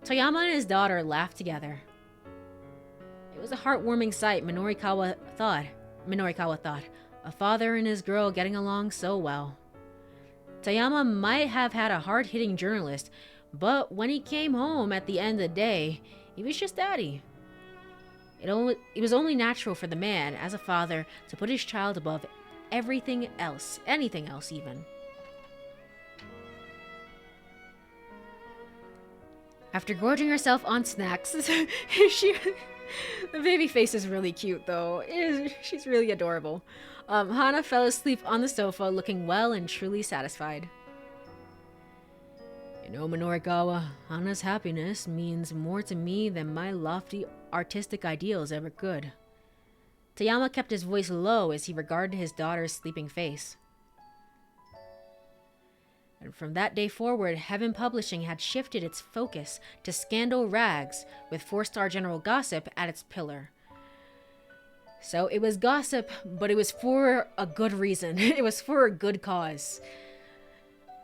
Toyama and his daughter laughed together. It was a heartwarming sight, Minorikawa thought. A father and his girl getting along so well. Toyama might have had a hard-hitting journalist, but when he came home at the end of the day, he was just daddy. It was only natural for the man, as a father, to put his child above everything else, anything else even. After gorging herself on snacks, the baby face is really cute though. She's really adorable. Hana fell asleep on the sofa, looking well and truly satisfied. You know, Minorikawa, Hana's happiness means more to me than my lofty artistic ideals ever could. Toyama kept his voice low as he regarded his daughter's sleeping face. And from that day forward, Heaven Publishing had shifted its focus to scandal rags, with 4-star general gossip at its pillar. So it was gossip, but it was for a good reason. It was for a good cause.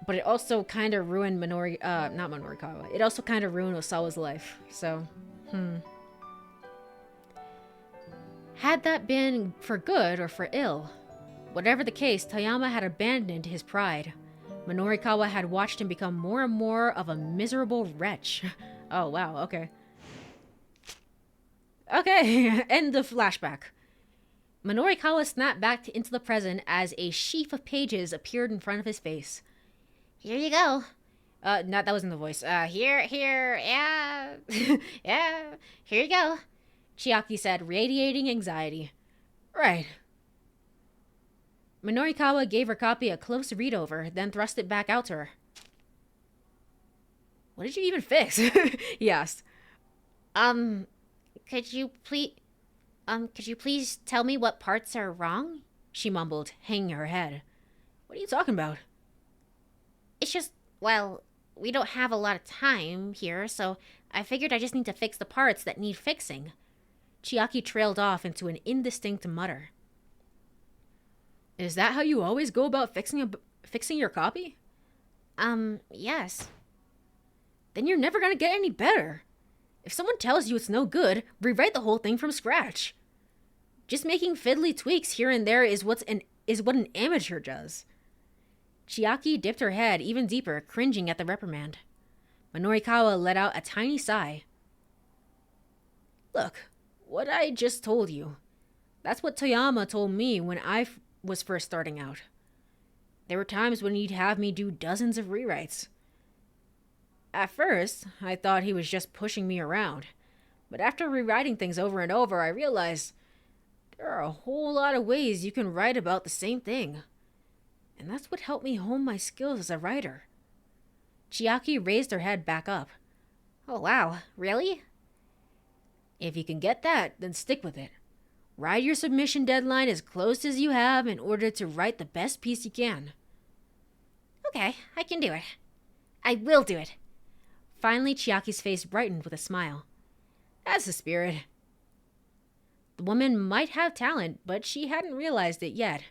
But it also kind of ruined not Minorikawa. It also kind of ruined Osawa's life. So, Had that been for good or for ill? Whatever the case, Toyama had abandoned his pride. Minorikawa had watched him become more and more of a miserable wretch. Oh, wow, okay. Okay, end of flashback. Minorikawa snapped back into the present as a sheaf of pages appeared in front of his face. Here you go. No, that wasn't the voice. Here, yeah. Yeah, here you go. Chiaki said, radiating anxiety. Right. Minorikawa gave her copy a close read-over, then thrust it back out to her. What did you even fix? He asked. Could you please tell me what parts are wrong? She mumbled, hanging her head. What are you talking about? It's just, well, we don't have a lot of time here, so I figured I just need to fix the parts that need fixing. Chiaki trailed off into an indistinct mutter. Is that how you always go about fixing your copy? Yes. Then you're never gonna get any better. If someone tells you it's no good, rewrite the whole thing from scratch. Just making fiddly tweaks here and there is what an amateur does. Chiaki dipped her head even deeper, cringing at the reprimand. Minorikawa let out a tiny sigh. Look, what I just told you. That's what Toyama told me when I was first starting out. There were times when he'd have me do dozens of rewrites. At first, I thought he was just pushing me around. But after rewriting things over and over, I realized there are a whole lot of ways you can write about the same thing. And that's what helped me hone my skills as a writer. Chiaki raised her head back up. Oh wow, really? If you can get that, then stick with it. Write your submission deadline as close as you have in order to write the best piece you can. Okay, I can do it. I will do it. Finally, Chiaki's face brightened with a smile. That's the spirit. The woman might have talent, but she hadn't realized it yet.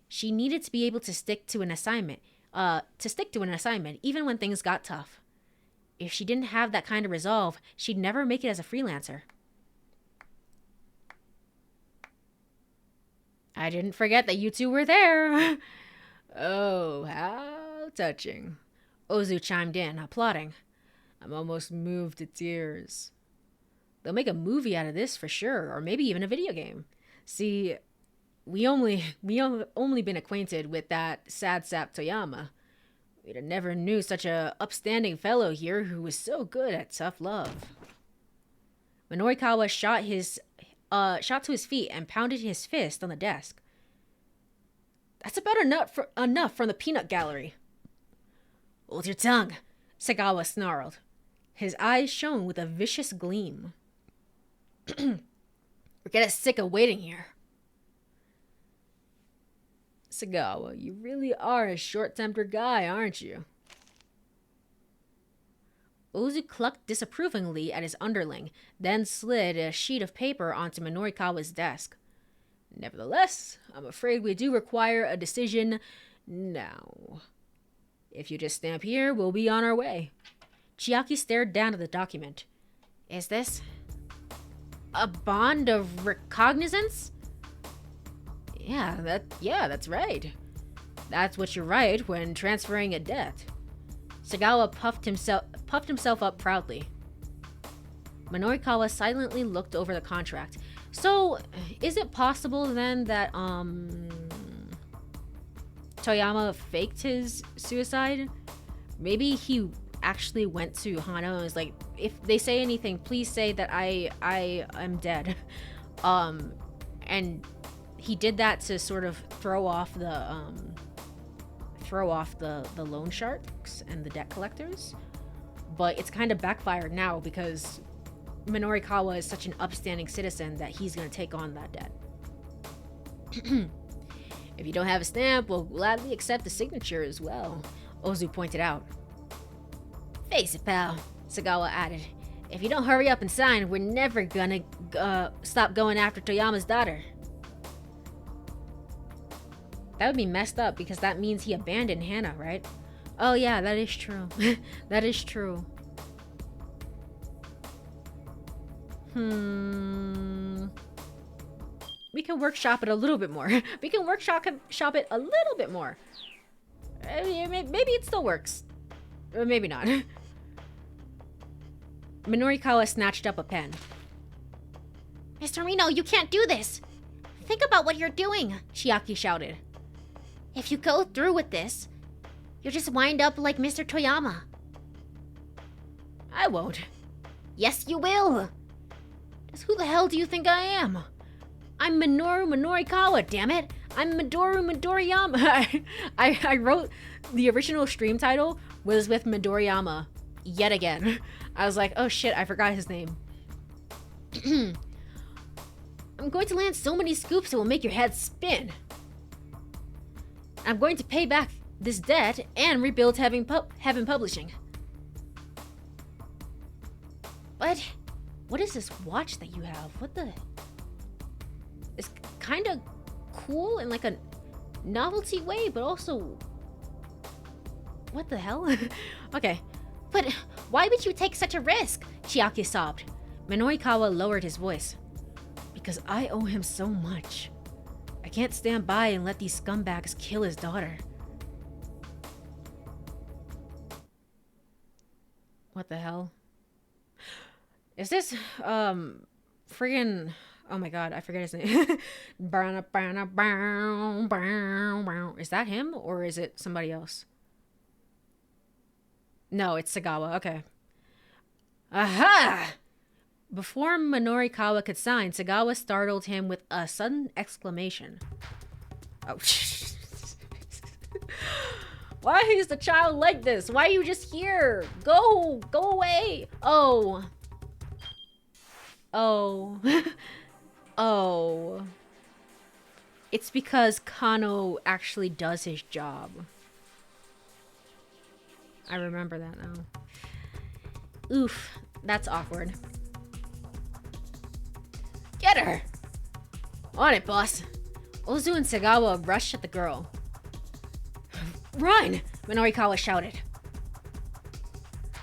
She needed to be able to stick to an assignment, even when things got tough. If she didn't have that kind of resolve, she'd never make it as a freelancer. I didn't forget that you two were there. Oh, how touching. Ozu chimed in, applauding. I'm almost moved to tears. They'll make a movie out of this for sure, or maybe even a video game. See, we only been acquainted with that sad sap Toyama. We'd have never knew such a upstanding fellow here who was so good at tough love. Minorikawa shot to his feet and pounded his fist on the desk. That's about enough from the peanut gallery. Hold your tongue, Sagawa snarled. His eyes shone with a vicious gleam. We're getting sick of waiting here. Sagawa, you really are a short-tempered guy, aren't you? Ozu clucked disapprovingly at his underling, then slid a sheet of paper onto Minorikawa's desk. Nevertheless, I'm afraid we do require a decision now. If you just stamp here, we'll be on our way. Chiaki stared down at the document. Is this A bond of recognizance? Yeah, that's right. That's what you write when transferring a debt. Sagawa puffed himself up proudly. Minorikawa silently looked over the contract. So, is it possible then that, Toyama faked his suicide? Maybe he actually went to Hana and was like, if they say anything, please say that I am dead. And he did that to sort of throw off the loan sharks and the debt collectors. But it's kind of backfired now because Minorikawa is such an upstanding citizen that he's going to take on that debt. If you don't have a stamp, we'll gladly accept the signature as well, Ozu pointed out. Face it, pal, Sagawa added. If you don't hurry up and sign, we're never gonna stop going after Toyama's daughter. That would be messed up because that means he abandoned Hana, right? Oh yeah, that is true. That is true. We can workshop it a little bit more. We can workshop it a little bit more. Maybe it still works. Or maybe not. Minorikawa snatched up a pen. Mr. Reno, you can't do this. Think about what you're doing, Chiaki shouted. If you go through with this, you'll just wind up like Mr. Toyama. I won't. Yes, you will. Just who the hell do you think I am? I'm Minoru Minorikawa, damn it. I'm Midori Midoriyama. I wrote the original stream title was with Midoriyama yet again. I was like, oh shit, I forgot his name. I'm going to land so many scoops it will make your head spin. I'm going to pay back this debt and rebuild Heaven Publishing. But what is this watch that you have? What the? It's kind of cool in like a novelty way, but also... What the hell? Okay. But why would you take such a risk? Chiaki sobbed. Minorikawa lowered his voice. Because I owe him so much. I can't stand by and let these scumbags kill his daughter. What the hell? Is this, friggin'... Oh my god, I forget his name. Is that him or is it somebody else? No, it's Sagawa. Okay. Aha! Before Minorikawa could sign, Sagawa startled him with a sudden exclamation. Oh, why is the child like this? Why are you just here? Go away. Oh. Oh. It's because Kano actually does his job. I remember that now. Oof, that's awkward. Get her! On it, boss. Ozu and Sagawa rushed at the girl. Run! Minorikawa shouted.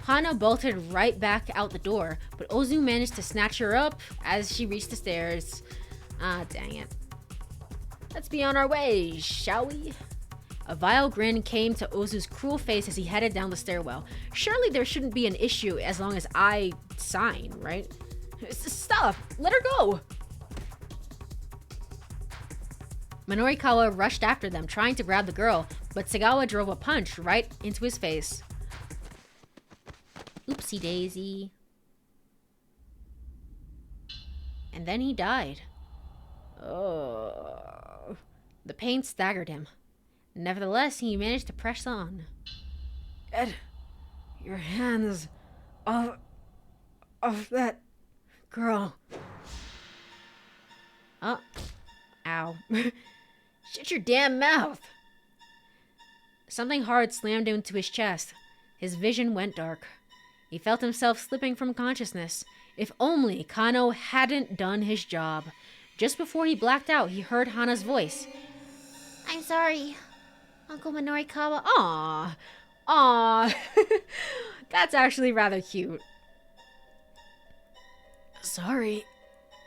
Hana bolted right back out the door, but Ozu managed to snatch her up as she reached the stairs. Ah, dang it. Let's be on our way, shall we? A vile grin came to Ozu's cruel face as he headed down the stairwell. Surely there shouldn't be an issue as long as I sign, right? Stop! Let her go! Minorikawa rushed after them, trying to grab the girl, but Sagawa drove a punch right into his face. Oopsie daisy. And then he died. Oh. The pain staggered him. Nevertheless, he managed to press on. Get your hands off that girl. Oh. Ow. Shut your damn mouth. Something hard slammed into his chest. His vision went dark. He felt himself slipping from consciousness. If only Kano hadn't done his job. Just before he blacked out, he heard Hana's voice. I'm sorry, Uncle Minorikawa. Aww. Aww. That's actually rather cute. Sorry.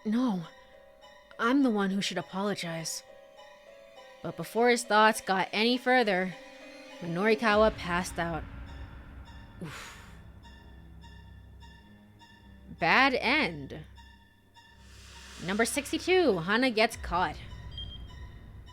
No. I'm the one who should apologize. But before his thoughts got any further, Minorikawa passed out. Oof. Bad end. Number 62, Hana gets caught.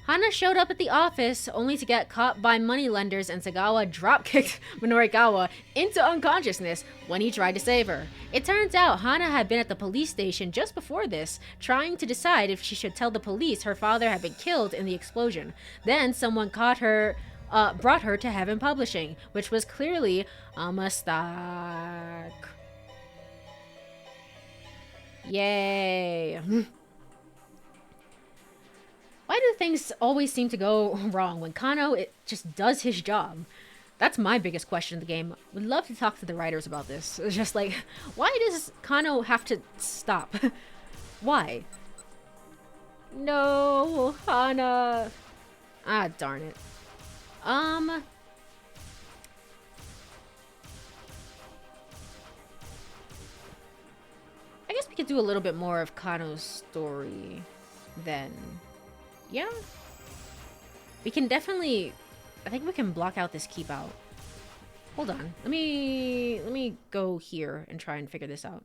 Hana showed up at the office only to get caught by moneylenders, and Sagawa dropkicked Minorikawa into unconsciousness when he tried to save her. It turns out Hana had been at the police station just before this, trying to decide if she should tell the police her father had been killed in the explosion. Then someone brought her to Heaven Publishing, which was clearly a mistake. Yay. Why do things always seem to go wrong when Kano just does his job? That's my biggest question in the game. Would love to talk to the writers about this. It's just like, why does Kano have to stop? Why? No, Hana. Ah, darn it. I guess we could do a little bit more of Kano's story then. Yeah. We can definitely... I think we can block out this keep out. Hold on. Let me go here and try and figure this out.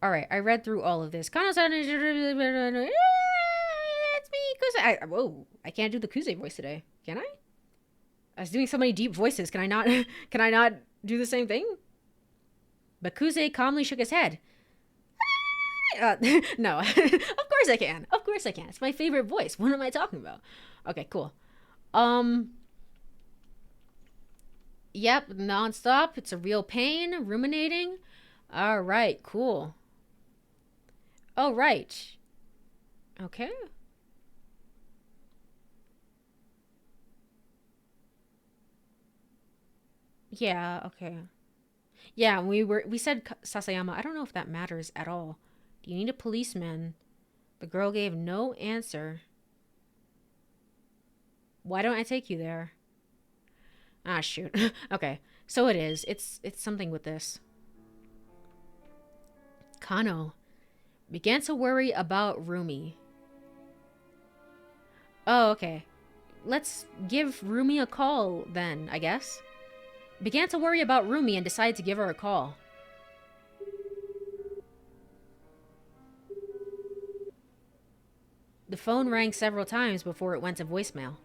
Alright, I read through all of this. Kano's... It's me, Kuze. Whoa, I can't do the Kuze voice today. Can I? I was doing so many deep voices. Can I not... Can I not do the same thing? But Kuze calmly shook his head. No. Of course I can. Of course I can. It's my favorite voice. What am I talking about? Okay, cool. Yep, non-stop. It's a real pain. Ruminating. Alright, cool. Oh, right. Okay. Yeah, okay. Yeah, we said Sasayama. I don't know if that matters at all. Do you need a policeman? The girl gave no answer. Why don't I take you there? Ah, shoot. Okay, so it is. It's something with this. Kano began to worry about Rumi. Oh, okay. Let's give Rumi a call then, I guess. Began to worry about Rumi and decided to give her a call. The phone rang several times before it went to voicemail.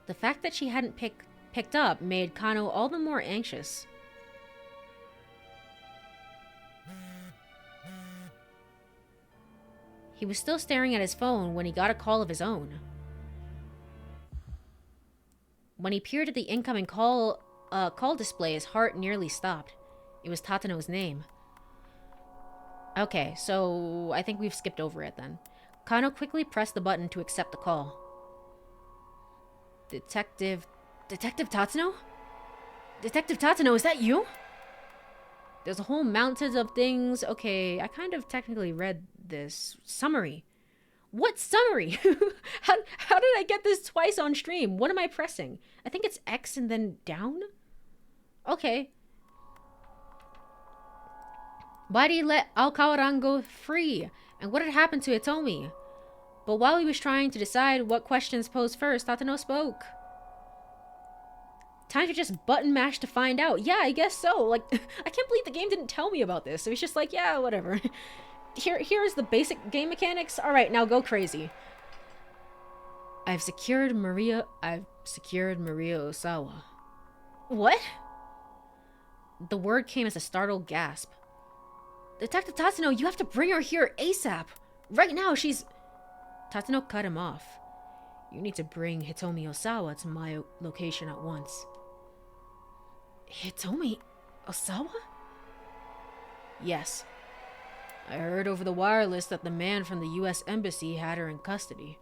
The fact that she hadn't picked up made Kano all the more anxious. He was still staring at his phone when he got a call of his own. When he peered at the incoming call display, his heart nearly stopped. It was Tatano's name. Okay, so I think we've skipped over it then. Kano quickly pressed the button to accept the call. Detective Tatano? Detective Tatano, is that you? There's a whole mountains of things. Okay, I kind of technically read this. Summary. What summary? How did I get this twice on stream? What am I pressing? I think it's X and then down? Okay. Why did he let Alcawaran go free? And what had happened to Hitomi? But while he was trying to decide what questions posed first, Tatano spoke. Time to just button mash to find out. Yeah, I guess so. Like, I can't believe the game didn't tell me about this. So it's just like, yeah, whatever. Here's the basic game mechanics. All right, now go crazy. I've secured Maria Osawa. What? The word came as a startled gasp. Detective Tatsuno, you have to bring her here ASAP. Right now, she's... Tatsuno cut him off. You need to bring Hitomi Osawa to my location at once. Hitomi Osawa? Yes. I heard over the wireless that the man from the U.S. Embassy had her in custody.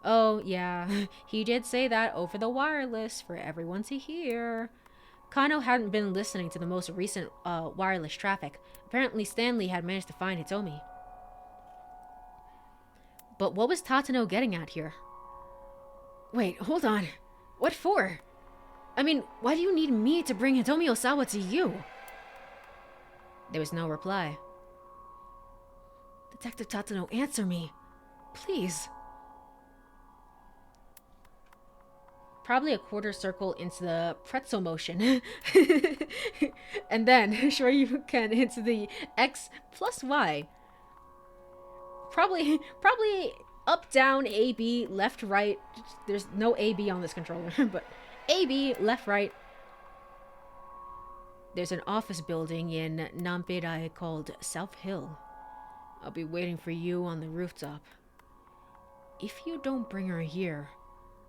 Oh, yeah, he did say that over the wireless for everyone to hear. Kano hadn't been listening to the most recent wireless traffic. Apparently Stanley had managed to find Hitomi. But what was Tatano getting at here? Wait, hold on. What for? I mean, why do you need me to bring Hitomi Osawa to you? There was no reply. Detective Tatano, answer me. Please. Probably a quarter circle into the pretzel motion. And then, sure you can, into the X plus Y. Probably up, down, A, B, left, right. There's no A, B on this controller, but A, B, left, right. There's an office building in Namperai called South Hill. I'll be waiting for you on the rooftop. If you don't bring her here,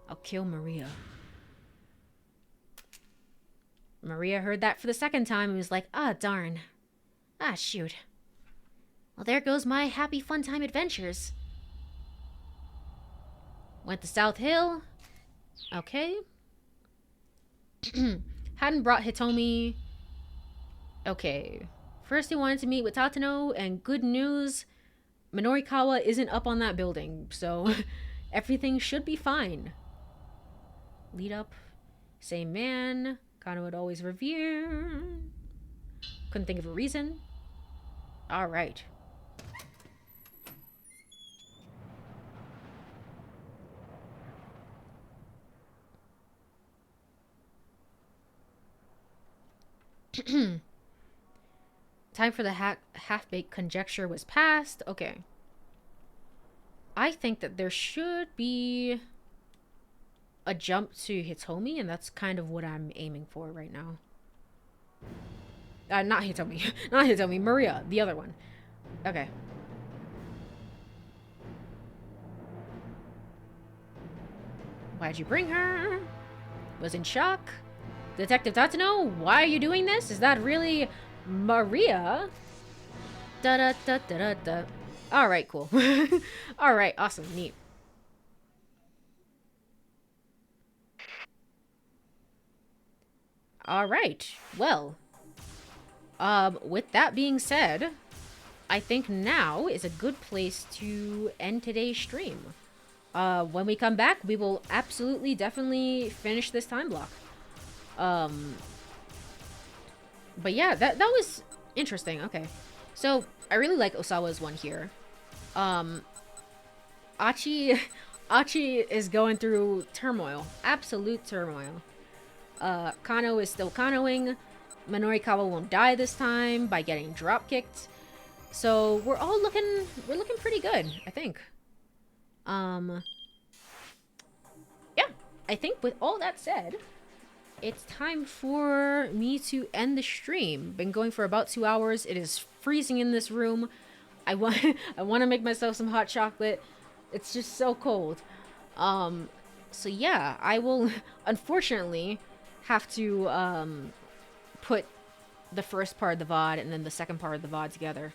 I'll kill Maria. Maria heard that for the second time and was like, ah, darn. Ah, shoot. Well, there goes my happy fun time adventures. Went to South Hill. Okay. Hadn't brought Hitomi. Okay. First he wanted to meet with Tatano, and good news, Minorikawa isn't up on that building, so everything should be fine. Lead up. Same man. Kano would always revere. Couldn't think of a reason. Alright. Time for the half-baked conjecture was passed. Okay. I think that there should be a jump to Hitomi, and that's kind of what I'm aiming for right now. Not Hitomi. Not Hitomi. Maria, the other one. Okay. Why'd you bring her? Was in shock. Detective Tatano, why are you doing this? Is that really Maria? Da-da-da-da-da-da. Alright, cool. Alright, awesome, neat. Alright, well. With that being said, I think now is a good place to end today's stream. When we come back, we will absolutely, definitely finish this time block. But yeah, that was interesting. Okay. So, I really like Osawa's one here. Achi is going through turmoil. Absolute turmoil. Kano is still Kanoing. Minorikawa won't die this time by getting drop kicked. So, we're looking pretty good, I think. Yeah, I think with all that said, it's time for me to end the stream. Been going for about 2 hours. It is freezing in this room. I want to make myself some hot chocolate. It's just so cold. So yeah, I will unfortunately have to put the first part of the VOD and then the second part of the VOD together,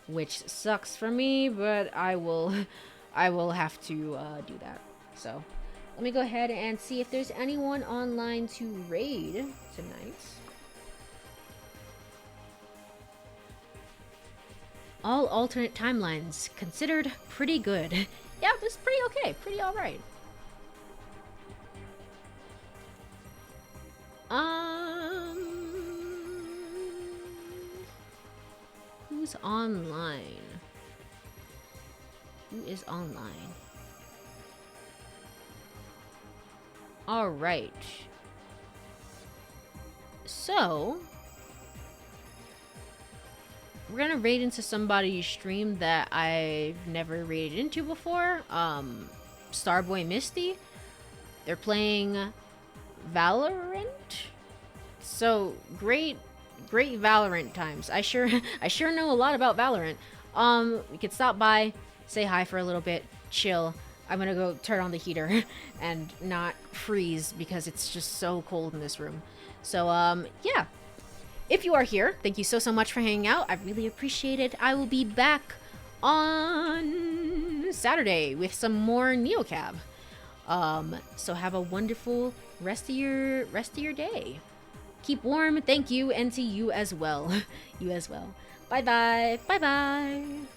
which sucks for me, but I will have to do that. So let me go ahead and see if there's anyone online to raid tonight. All alternate timelines considered pretty good. Yeah, this is pretty okay, pretty alright. Who's online? Who is online? Alright. So, we're gonna raid into somebody's stream that I've never raided into before. Starboy Misty. They're playing Valorant. So, great Valorant times. I sure know a lot about Valorant. We could stop by, say hi for a little bit, chill. I'm gonna go turn on the heater and not freeze because it's just so cold in this room. So, yeah. If you are here, thank you so much for hanging out. I really appreciate it. I will be back on Saturday with some more Neocab. So have a wonderful rest of your day. Keep warm, thank you, and to you as well. You as well. Bye bye. Bye bye.